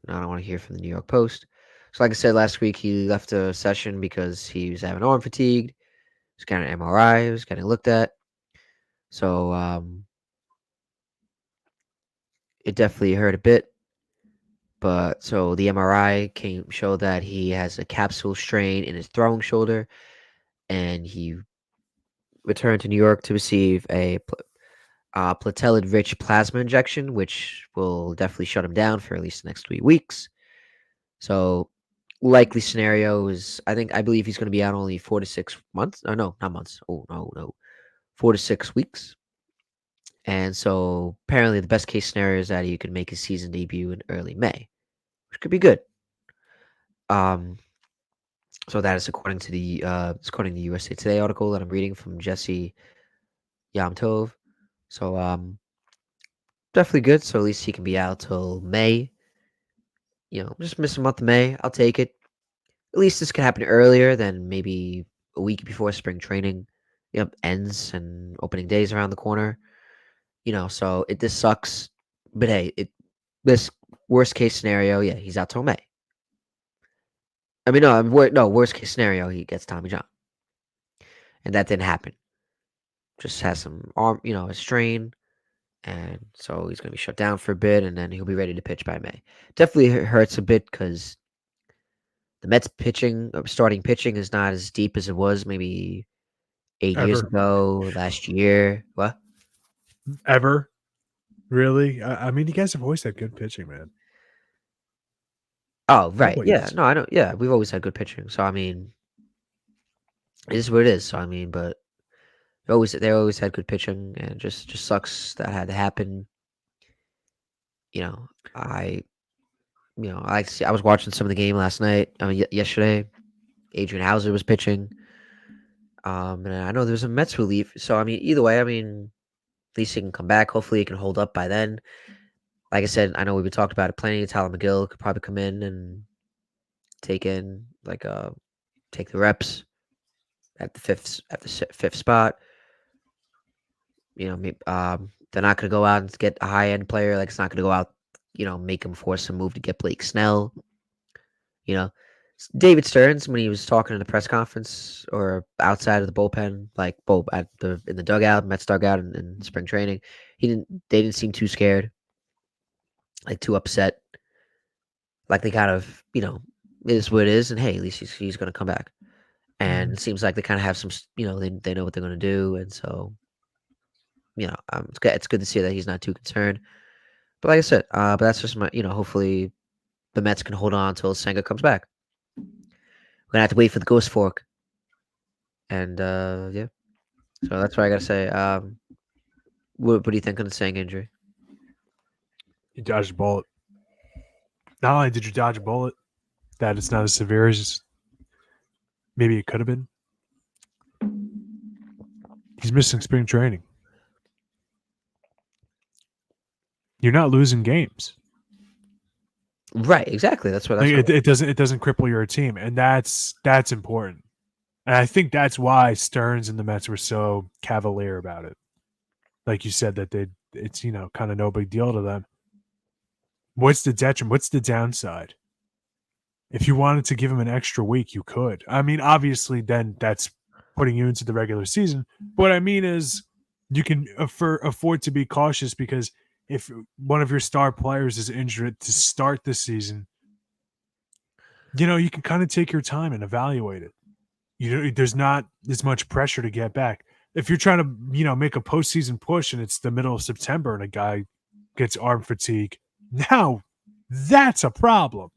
I don't want to hear from the New York Post. So, like I said last week, he left a session because he was having arm fatigue. He was getting an MRI. He was getting looked at. So, it definitely hurt a bit. But so the MRI showed that he has a capsule strain in his throwing shoulder, and he returned to New York to receive a platelet-rich plasma injection, which will definitely shut him down for at least the next 3 weeks. So, likely scenario is I believe he's going to be out only 4 to 6 months. Oh, no, not months. Oh, no. 4 to 6 weeks. And so apparently the best case scenario is that he could make his season debut in early May, which could be good. So that is according to the USA Today article that I'm reading from Jesse Yamtov. So definitely good. So at least he can be out till May. Just miss a month of May. I'll take it. At least this could happen earlier than maybe a week before spring training ends and opening days around the corner. So this sucks. But hey, this worst case scenario, yeah, he's out till May. I mean, no, worst case scenario, he gets Tommy John. And that didn't happen. Just has some arm, a strain. And so he's going to be shut down for a bit, and then he'll be ready to pitch by May. Definitely hurts a bit because the Mets starting pitching is not as deep as it was maybe 8 years ago, last year. What? Ever? Really? I mean, you guys have always had good pitching, man. Oh, right. Yeah. No, I know. Yeah, we've always had good pitching. So, I mean, it is what it is. So, I mean, but they always had good pitching, and it just sucks that had to happen. I was watching some of the game last night. I mean, yesterday, Adrian Hauser was pitching. And I know there's a Mets relief. So, I mean, either way, I mean, at least he can come back. Hopefully, he can hold up by then. Like I said, I know we've talked about it plenty. Tyler McGill could probably come in and take the reps at the fifth spot. They're not going to go out and get a high end player. Like, it's not going to go out, make him force a move to get Blake Snell. David Stearns, when he was talking in the press conference or outside of the bullpen, like in the dugout, Mets dugout in spring training, they didn't seem too scared, like too upset. Like they kind of, it is what it is, and hey, at least he's going to come back. And it seems like they kind of have some, they know what they're going to do, and so it's good to see that he's not too concerned. But like I said, but that's just my hopefully the Mets can hold on until Senga comes back. We're gonna have to wait for the ghost fork, and yeah. So that's what I gotta say. What do you think on the Senga injury? You dodged a bullet. Not only did you dodge a bullet, that it's not as severe as maybe it could have been. He's missing spring training. You're not losing games. Right, exactly. That's what. It doesn't cripple your team, and that's important. And I think that's why Stearns and the Mets were so cavalier about it. Like you said, that it's kind of no big deal to them. What's the detriment? What's the downside? If you wanted to give him an extra week, you could. I mean, obviously, then that's putting you into the regular season. But what I mean is, you can afford to be cautious because if one of your star players is injured to start the season, you can kind of take your time and evaluate it. There's not as much pressure to get back. If you're trying to, make a postseason push and it's the middle of September and a guy gets arm fatigue, now that's a problem.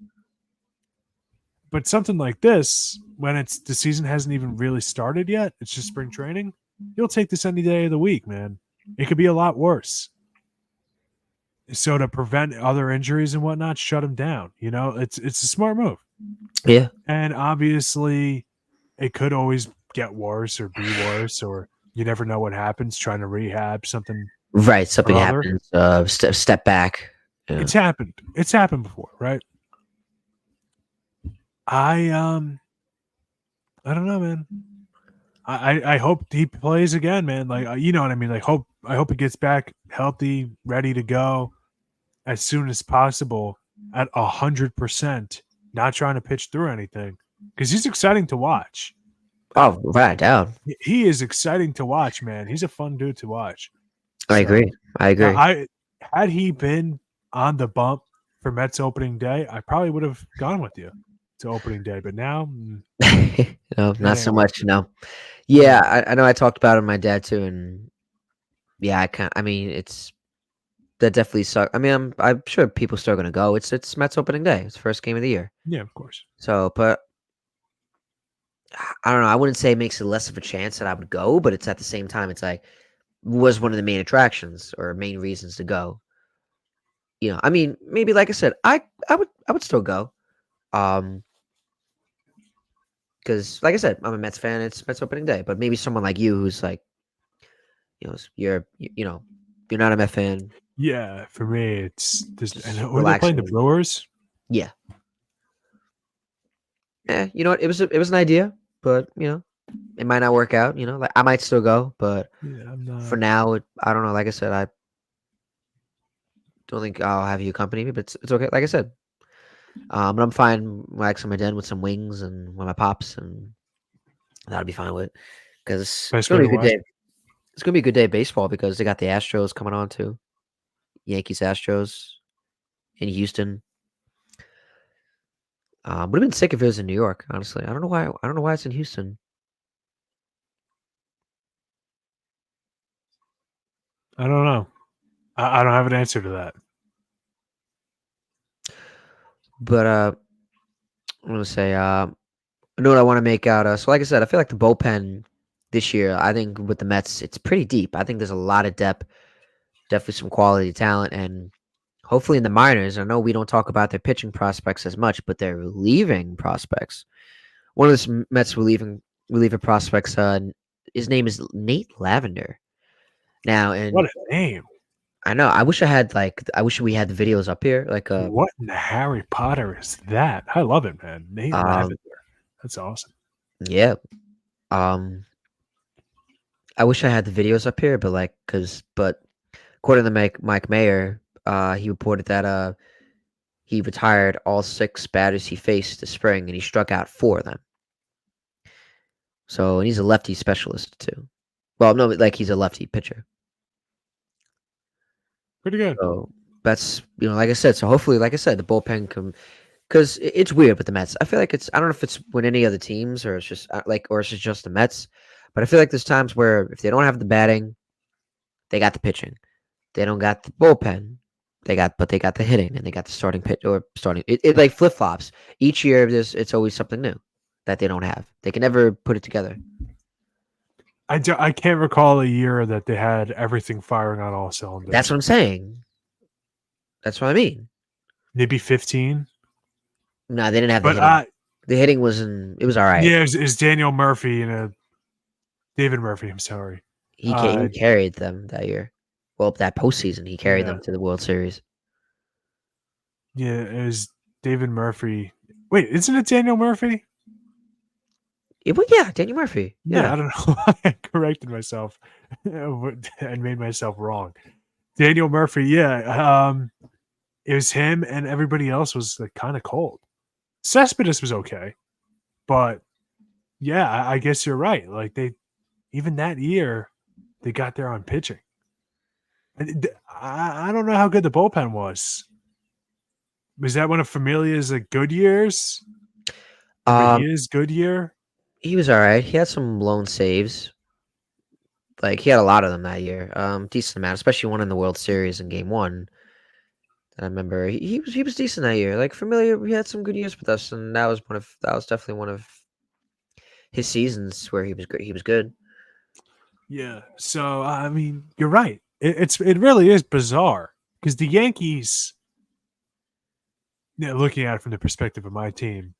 But something like this, when the season hasn't even really started yet, it's just spring training, you'll take this any day of the week, man. It could be a lot worse. So to prevent other injuries and whatnot, shut him down. It's a smart move. Yeah. And obviously, it could always get worse or be worse, or you never know what happens trying to rehab something. Right, something happens. Step back. Yeah. It's happened. It's happened before, right? I don't know, man. I hope he plays again, man. Like, you know what I mean? Like, I hope he gets back healthy, ready to go as soon as possible at 100%. Not trying to pitch through anything because he's exciting to watch. Oh, right down. He is exciting to watch, man. He's a fun dude to watch. I agree. Had he been on the bump for Mets opening day, I probably would have gone with you to opening day. But now, no, not so much. No. Yeah, I know. I talked about it with my dad too, and yeah, it's that definitely sucks. I mean, I'm sure people still going to go. It's Mets opening day. It's the first game of the year. Yeah, of course. So, but I don't know. I wouldn't say it makes it less of a chance that I would go, but it's at the same time, it's like was one of the main attractions or main reasons to go. I mean, maybe like I said, I would still go. Because like I said, I'm a Mets fan. It's Mets opening day, but maybe someone like you who's like, you're not a Mets fan. Yeah, for me, it's just and who relaxing. they playing the Brewers. Yeah. Yeah, you know what? It was an idea, but it might not work out. Like I might still go, but for now, I don't know. Like I said, I don't think I'll have you accompany me, but it's okay. Like I said, but I'm fine relaxing my den with some wings and with my pops, and that'll be fine with because it's gonna be a good day. It's gonna be a good day of baseball because they got the Astros coming on too. Yankees, Astros in Houston. Would have been sick if it was in New York. Honestly, I don't know why. I don't know why it's in Houston. I don't know. I don't have an answer to that. But I'm gonna say note I want to make out. So like I said, I feel like the bullpen this year. I think with the Mets, it's pretty deep. I think there's a lot of depth, definitely some quality talent, and hopefully in the minors. I know we don't talk about their pitching prospects as much, but their relieving prospects. One of the Mets reliever prospects. His name is Nate Lavender. Now, and what a name! I know. I wish we had the videos up here. Like, what in the Harry Potter is that? I love it, man. Nate Lavender. That's awesome. Yeah. I wish I had the videos up here, but according to Mike Mayer, he reported that he retired all 6 batters he faced this spring, and he struck out 4 of them. So, and he's a lefty specialist too. Well, no, like he's a lefty pitcher. Pretty good. So that's like I said. So hopefully, like I said, the bullpen can, because it's weird with the Mets. I feel like I don't know if it's with any other teams or it's just or it's just the Mets. But I feel like there's times where if they don't have the batting, They got the pitching. They don't got the bullpen. They got the hitting, and they got the starting pitch or starting. It like flip flops each year. It's always something new that they don't have. They can never put it together. I can't recall a year that they had everything firing on all cylinders. That's what I'm saying. That's what I mean. Maybe 15. No, they didn't have the But hitting. The hitting it was all right. yeah, it was Daniel Murphy and David Murphy. I'm sorry. He carried them that year. Well, that postseason, he carried them to the World Series. Yeah, it was David Murphy. Wait, isn't it Daniel Murphy? Yeah, Daniel Murphy. Yeah. I don't know why I corrected myself and made myself wrong. Daniel Murphy, yeah. It was him, and everybody else was like kind of cold. Cespedes was okay, but yeah, I guess you're right. Like even that year, they got there on pitching. And I don't know how good the bullpen was. Was that one of Familia's like good years? His good year? He was all right. He had some lone saves. Like, he had a lot of them that year. Decent amount, especially one in the World Series in Game 1. I remember he was decent that year. Like, Familia, he had some good years with us, and that was definitely one of his seasons where he was great. He was good. Yeah. So I mean, you're right. It really is bizarre because the Yankees, looking at it from the perspective of my team,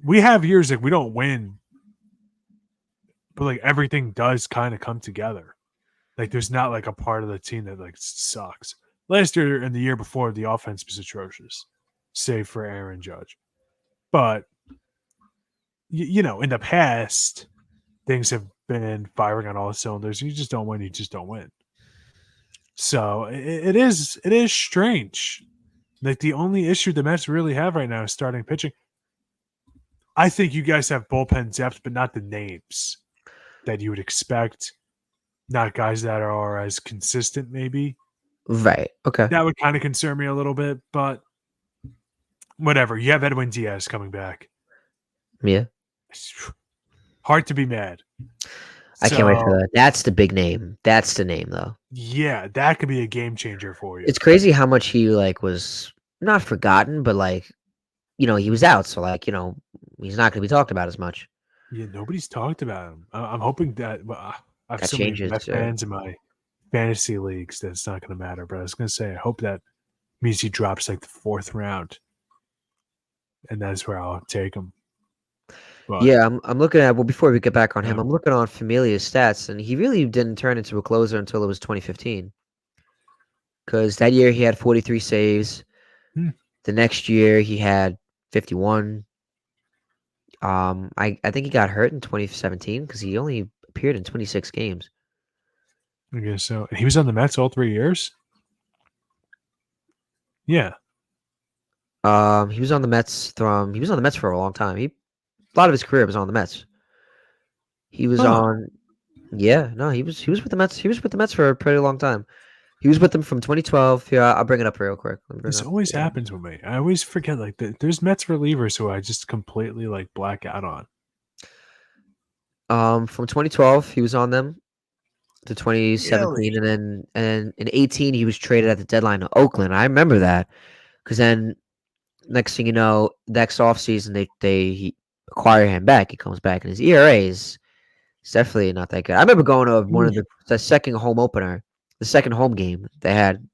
we have years that we don't win, but like everything does kind of come together. Like there's not like a part of the team that like sucks. Last year and the year before, the offense was atrocious, save for Aaron Judge. But in the past, things have been firing on all cylinders. You just don't win. You just don't win. So it is strange. Like the only issue the Mets really have right now is starting pitching. I think you guys have bullpen depth, but not the names that you would expect. Not guys that are as consistent, maybe. Right. Okay. That would kind of concern me a little bit, but whatever. You have Edwin Diaz coming back. Yeah. Hard to be mad. I can't wait for that. That's the big name. That's the name, though. Yeah, that could be a game changer for you. It's crazy how much he was not forgotten, but he was out, so he's not going to be talked about as much. Yeah, nobody's talked about him. I'm hoping that I have That so many changes, Met fans in my fantasy leagues that it's not going to matter. But I was going to say, I hope that means he drops like the 4th round, and that's where I'll take him. But, yeah, I'm looking at before we get back on him, I'm looking on Familia's stats, and he really didn't turn into a closer until it was 2015. Because that year he had 43 saves. The next year he had 51. I think he got hurt in 2017 because he only appeared in 26 games. I guess so. And he was on the Mets all 3 years? Yeah. He was on the Mets for a long time. A lot of his career was on the Mets. He was on he was with the Mets. He was with the Mets for a pretty long time. He was with them from 2012. Here, I'll bring it up real quick. This always happens with me. I always forget there's Mets relievers who I just completely black out on. From 2012, he was on them to 2017, Really? and then in 18 he was traded at the deadline to Oakland. I remember that because then next thing you know, next offseason they acquire him back. He comes back, and his ERA is definitely not that good. I remember going to one of the second home opener, the second home game they had,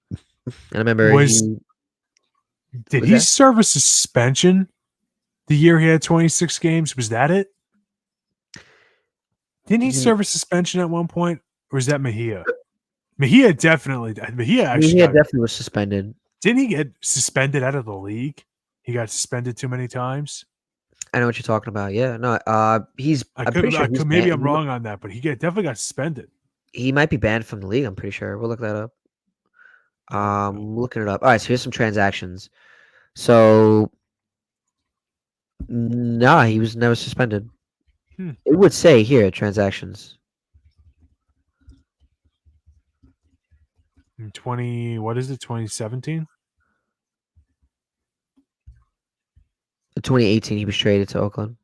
and I remember did he serve a suspension the year he had 26 games? Was that it? Didn't he serve a suspension at one point, or was that Mejia? Mejia definitely was suspended. Didn't he get suspended out of the league? He got suspended too many times. I know what you're talking about. Yeah, no, I'm pretty sure maybe I'm wrong on that, but he definitely got suspended. He might be banned from the league. I'm pretty sure. We'll look that up. Looking it up. All right, so here's some transactions. So, he was never suspended. It would say here transactions. In 2017? 2018, he was traded to Oakland.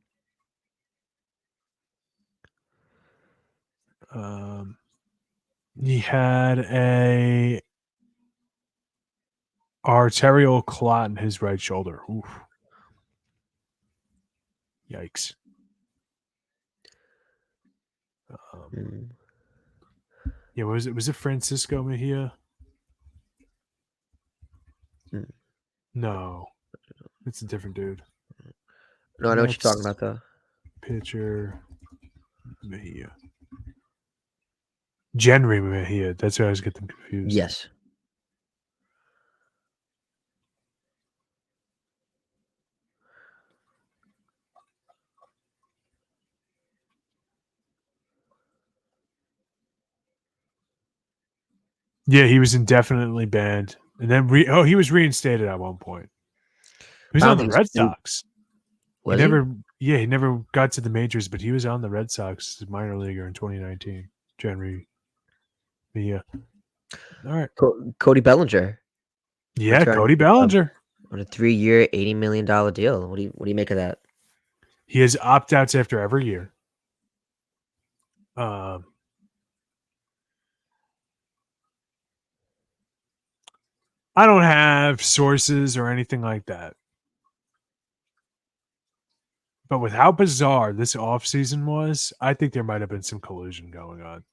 He had a arterial clot in his right shoulder. Oof. Yikes. Mm. Yeah, was it Francisco Mejia? Mm. No, it's a different dude. No, I know what you're talking Mets about, though. pitcher Mejia. Jenry Mejia. That's why I was getting confused. Yes. Yeah, he was indefinitely banned, and then he was reinstated at one point. He was I don't on the think Red he's too. Sox. Was he? He never got to the majors, but he was on the Red Sox as minor leaguer in 2019. Jenry Mejia. All right. Cody Bellinger Yeah, returning Cody to the Cubs Bellinger. on a 3-year, $80 million deal. What do you make of that? He has opt-outs after every year. I don't have sources or anything like that. But with how bizarre this offseason was, I think there might have been some collusion going on.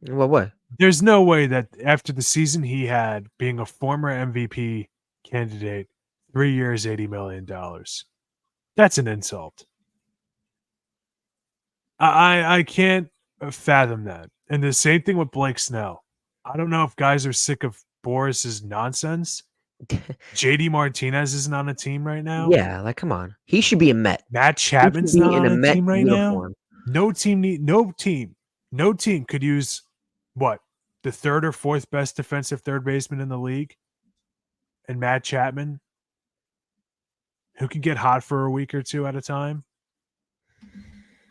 Well, what? There's no way that after the season he had, being a former MVP candidate, 3 years, $80 million. That's an insult. I can't fathom that. And the same thing with Blake Snell. I don't know if guys are sick of Boris's nonsense. JD Martinez isn't on a team right now. Yeah, like come on. He should be a Met. Matt He should Chapman's be not in on a a Met team right now. uniform. No team could use what? The third or fourth best defensive third baseman in the league. And Matt Chapman, who can get hot for a week or two at a time.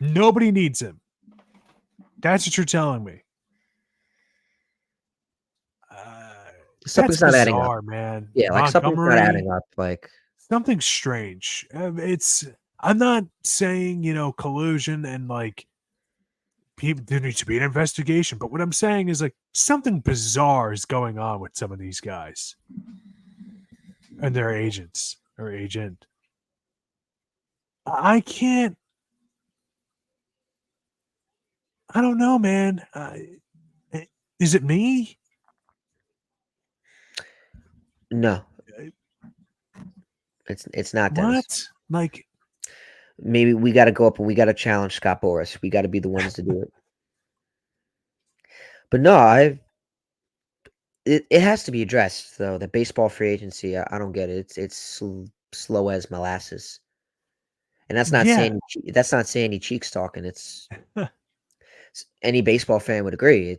Nobody needs him. That's what you're telling me. Something's That's not adding up. bizarre, man. Yeah, like something's not adding Montgomery, up. Like something strange. I'm not saying, collusion and like there needs to be an investigation. But what I'm saying is like something bizarre is going on with some of these guys and their agents or agent. I can't. I don't know, man. Is it me? no, it's not Dennis. What? Like Maybe we got to go up and we got to challenge Scott Boras. We got to be the ones to do it. But no, it has to be addressed though. The baseball free agency, I don't get it. It's slow as molasses, and that's not yeah. Sandy Cheeks talking. It's any baseball fan would agree.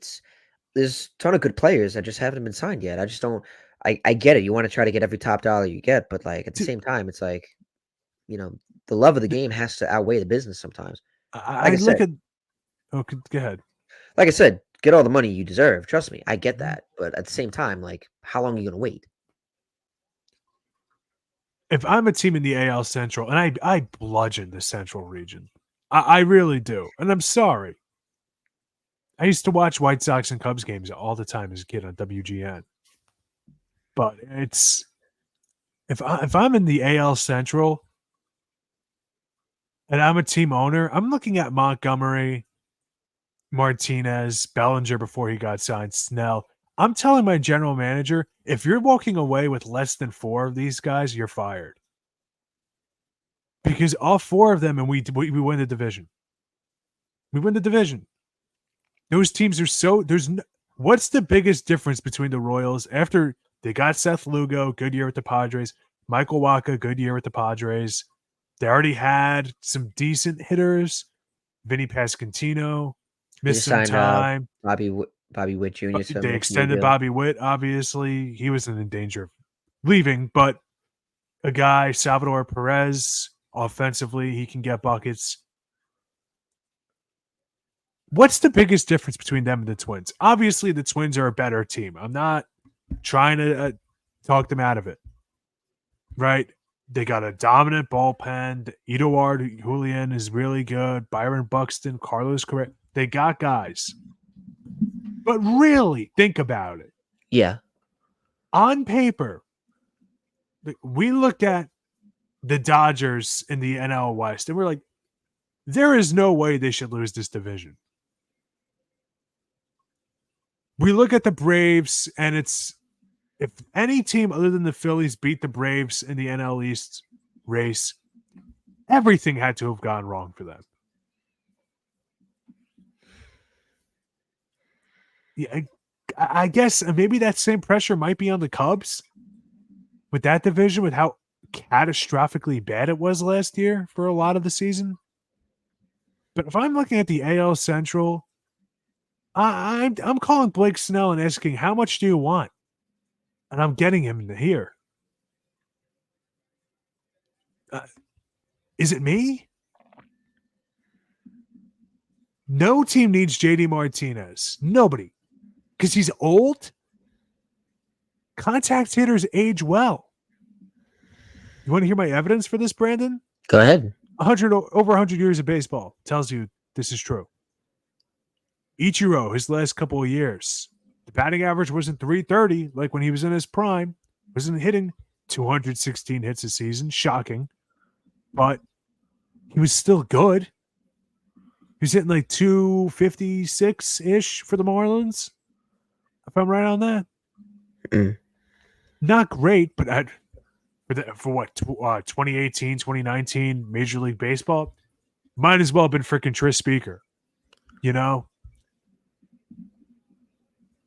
There's a ton of good players that just haven't been signed yet. I just don't. I get it. You want to try to get every top dollar you get, but like at the same time, it's like the love of the game has to outweigh the business sometimes. I look at. Okay, go ahead. Like I said, get all the money you deserve. Trust me, I get Mm-hmm. that. But at the same time, like, how long are you gonna wait? If I'm a team in the AL Central, and I bludgeon the Central region, I really do, and I'm sorry. I used to watch White Sox and Cubs games all the time as a kid on WGN, but it's if I'm in the AL Central and I'm a team owner, I'm looking at Montgomery, Martinez, Bellinger before he got signed, Snell. I'm telling my general manager, if you're walking away with less than 4 of these guys, you're fired. Because all 4 of them, and we win the division. We win the division. Those teams are so what's the biggest difference between the Royals after they got Seth Lugo, good year with the Padres, Michael Wacha, good year with the Padres. They already had some decent hitters, Vinny Pasquantino, They missed just some signed time. Bobby Witt Jr. to a They multi-year extended deal. Bobby Witt, obviously. He wasn't in danger of leaving, but a guy, Salvador Perez, offensively, he can get buckets. What's the biggest difference between them and the Twins? Obviously, the Twins are a better team. I'm not trying to talk them out of it, right? They got a dominant bullpen. Eduard Julian is really good. Byron Buxton, Carlos Correa. They got guys. But really, think about it. Yeah. On paper, we looked at the Dodgers in the NL West, and we're like, there is no way they should lose this division. We look at the Braves, and it's if any team other than the Phillies beat the Braves in the NL East race, everything had to have gone wrong for them. Yeah, I guess maybe that same pressure might be on the Cubs with that division, with how catastrophically bad it was last year for a lot of the season. But if I'm looking at the AL Central, I'm calling Blake Snell and asking, how much do you want? And I'm getting him here. Is it me? No team needs JD Martinez. Nobody. Because he's old. Contact hitters age well. You want to hear my evidence for this, Brandon? Go ahead. Over 100 years of baseball tells you this is true. Ichiro, his last couple of years, the batting average wasn't 330 like when he was in his prime. Wasn't hitting 216 hits a season. Shocking. But he was still good. He was hitting like 256-ish for the Marlins. If I'm right on that. Not great, but for what, 2018, 2019 Major League Baseball, might as well have been freaking Tris Speaker. You know?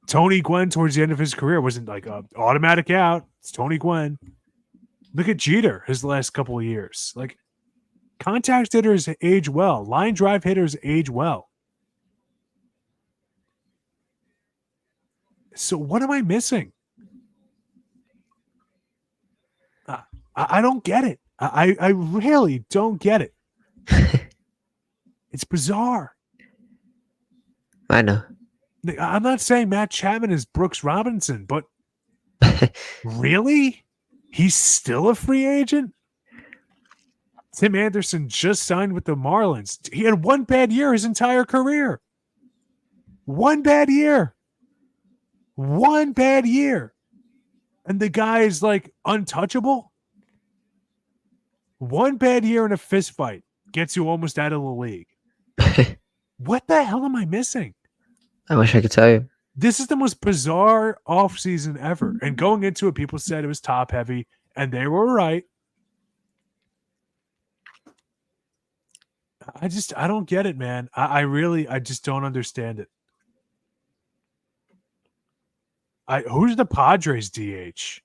Tony Gwynn towards the end of his career wasn't like a automatic out. It's Tony Gwynn. Look at Jeter his last couple of years. Like, contact hitters age well. Line drive hitters age well. So what am I missing? I don't get it. I really don't get it. It's bizarre. I know. I'm not saying Matt Chapman is Brooks Robinson, but really? He's still a free agent? Tim Anderson just signed with the Marlins. He had one bad year his entire career. One bad year. One bad year. And the guy is like untouchable. One bad year in a fist fight gets you almost out of the league. What the hell am I missing? I wish I could tell you. This is the most bizarre offseason ever. And going into it, people said it was top heavy, and they were right. I don't get it, man. I just don't understand it. Who's the Padres DH?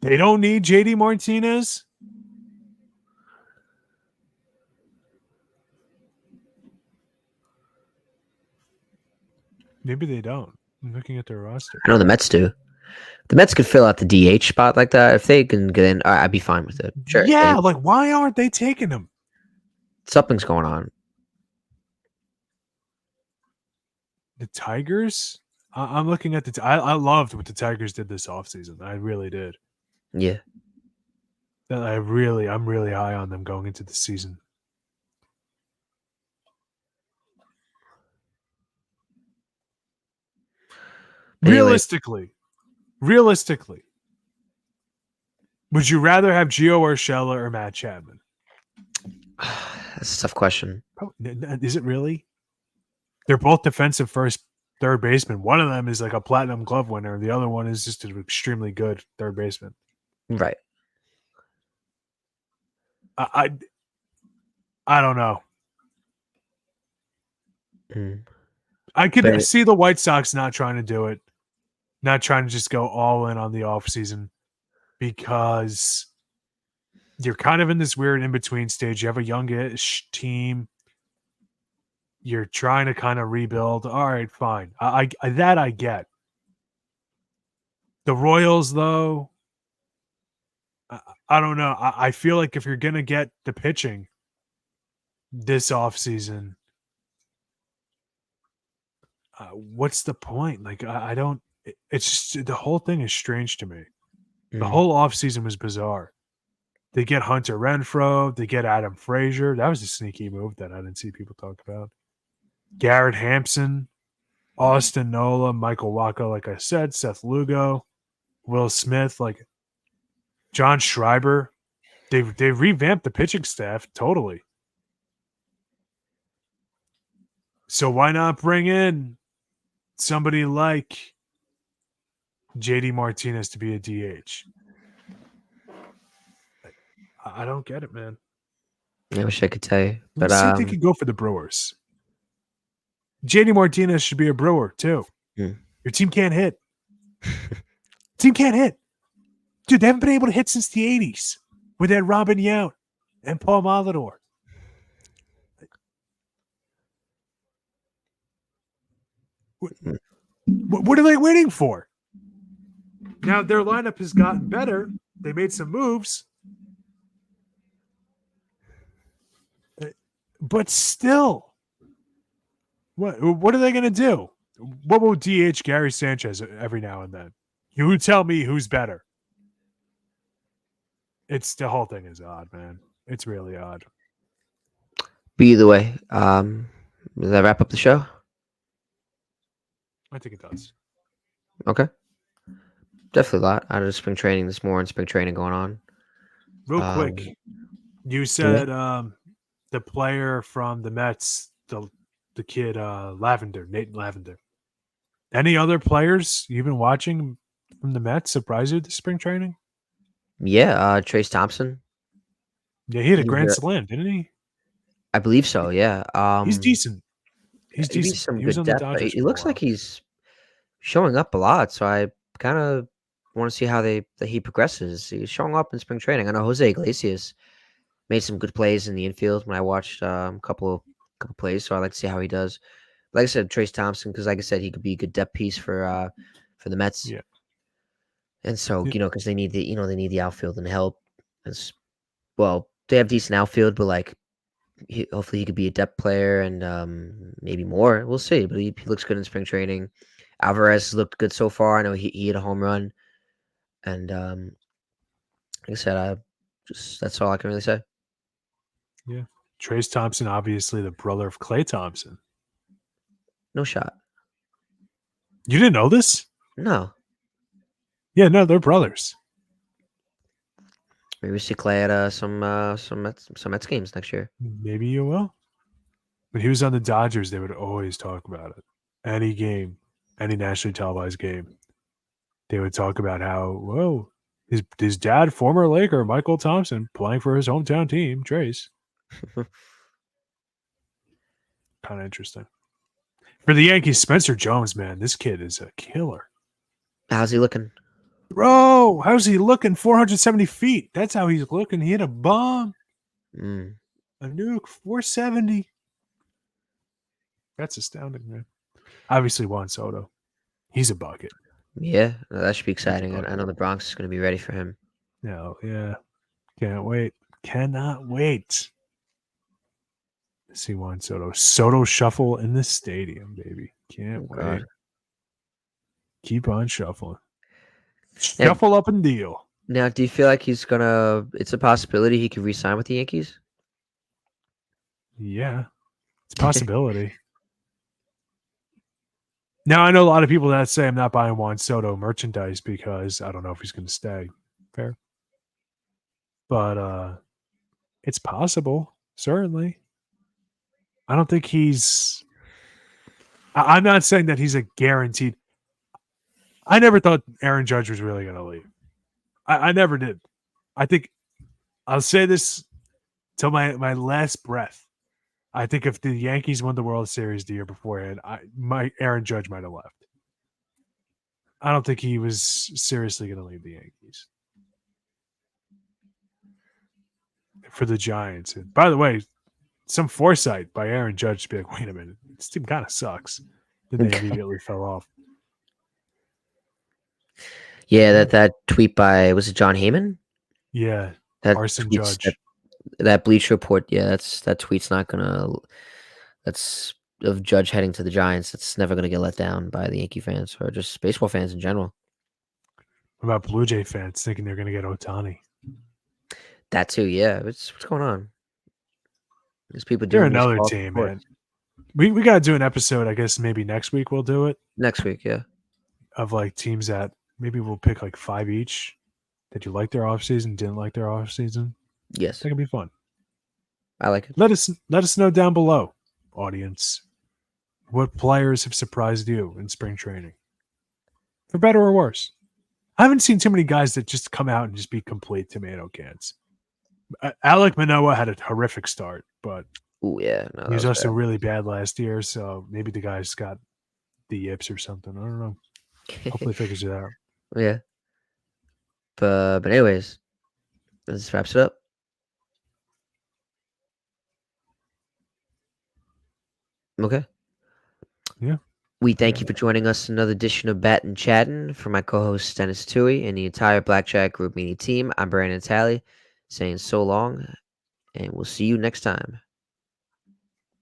They don't need JD Martinez? Maybe they don't. I'm looking at their roster. I know the Mets do. The Mets could fill out the DH spot like that. If they can get in, I'd be fine with it. Sure. Yeah, like why aren't they taking him? Something's going on. The Tigers? I'm looking at I loved what the Tigers did this offseason. I really did. Yeah. I'm really high on them going into the season. Anyway. Realistically, would you rather have Gio Urshela or Matt Chapman? That's a tough question. Is it really? They're both defensive third baseman. One of them is like a platinum glove winner. The other one is just an extremely good third baseman. Right. I don't know. I could see the White Sox not trying to do it, not trying to just go all in on the offseason, because you're kind of in this weird in-between stage. You have a youngish team. You're trying to kind of rebuild. All right, fine. I get. The Royals, though, I don't know. I feel like if you're going to get the pitching this offseason, what's the point? Like, I don't – it's just – the whole thing is strange to me. The whole offseason was bizarre. They get Hunter Renfroe. They get Adam Frazier. That was a sneaky move that I didn't see people talk about. Garrett Hampson, Austin Nola, Michael Wacha, like I said, Seth Lugo, Will Smith, like John Schreiber. They revamped the pitching staff totally. So why not bring in somebody like JD Martinez to be a DH? I don't get it, man. I wish I could tell you, but Same thing could go for the Brewers. JD Martinez should be a Brewer too. Hmm. Your team can't hit. Team can't hit. Dude, they haven't been able to hit since the 80s with that Robin Yount and Paul Malador. What are they waiting for? Now their lineup has gotten better. They made some moves. But still, what are they going to do? What will DH Gary Sanchez every now and then? You tell me who's better. The whole thing is odd, man. It's really odd. But either way, does that wrap up the show? I think it does. Okay. Definitely a lot out of spring training. There's more in spring training going on. Real quick, you said the player from the Mets, the kid Lavender, Nathan Lavender. Any other players you've been watching from the Mets surprise you this spring training? Yeah, Trace Thompson. Yeah, he had a grand slam, didn't he? I believe so. Yeah. He's decent. He's decent. Some he was good on the depth. Dodgers. It looks like he's showing up a lot. So I kind of want to see how he progresses. He's showing up in spring training. I know Jose Iglesias made some good plays in the infield when I watched a couple plays. So I like to see how he does. Like I said, Trace Thompson, because like I said, he could be a good depth piece for the Mets. Yeah. And so because they need the outfield and help. Well, they have decent outfield, but like hopefully he could be a depth player and maybe more. We'll see. But he looks good in spring training. Alvarez looked good so far. I know he hit a home run, and like I said, that's all I can really say. Yeah, Trace Thompson, obviously the brother of Klay Thompson. No shot. You didn't know this? No. Yeah, no, they're brothers. Maybe we see Klay at some Mets games next year. Maybe you will. When he was on the Dodgers, they would always talk about it. Any game, any nationally televised game, they would talk about how, his dad, former Laker, Michael Thompson, playing for his hometown team, Trace. Kind of interesting. For the Yankees, Spencer Jones, man, this kid is a killer. How's he looking? Bro, how's he looking? 470 feet. That's how he's looking. He hit a bomb. A nuke, 470. That's astounding, man. Obviously, Juan Soto. He's a bucket. Yeah, that should be exciting. I know the Bronx is going to be ready for him. Yeah. Can't wait. Cannot wait to see Juan Soto. Soto shuffle in the stadium, baby. Can't wait. God. Keep on shuffling. Shuffle up and deal. Now, do you feel like it's a possibility he could re-sign with the Yankees? Yeah, it's a possibility. Now, I know a lot of people that say I'm not buying Juan Soto merchandise because I don't know if he's going to stay. Fair. But it's possible, certainly. I don't think I'm not saying that he's a guaranteed. I never thought Aaron Judge was really going to leave. I never did. I think I'll say this till my last breath. I think if the Yankees won the World Series the year beforehand, Aaron Judge might have left. I don't think he was seriously going to leave the Yankees. For the Giants. And by the way, some foresight by Aaron Judge to be like, wait a minute, this team kind of sucks. Then they immediately fell off. Yeah, that tweet by, was it John Heyman? Yeah, that Arson Judge. That Bleacher Report, yeah, that tweet's not gonna. That's of Judge heading to the Giants. That's never gonna get let down by the Yankee fans or just baseball fans in general. What about Blue Jay fans thinking they're gonna get Ohtani? That too, yeah. What's going on? There's people They're doing another team, man. We got to do an episode. I guess maybe next week we'll do it Next week, yeah. of like teams that maybe we'll pick like 5 each that you like their offseason, didn't like their offseason. Yes, That can be fun. I like it. Let us know down below, audience, what players have surprised you in spring training, for better or worse. I haven't seen too many guys that just come out and just be complete tomato cans. Alec Manoah had a horrific start, but Oh yeah, no, he that was was also bad. really bad last year. So maybe the guy's got the yips or something. I don't know. Hopefully, figures it out. Yeah. But anyways, this wraps it up. Okay. Yeah. We thank you for joining us in another edition of Battin Chattin. For my co-host Denis Tuohy and the entire Blackjack Group Media team, I'm Brandon Natale, saying so long, and we'll see you next time.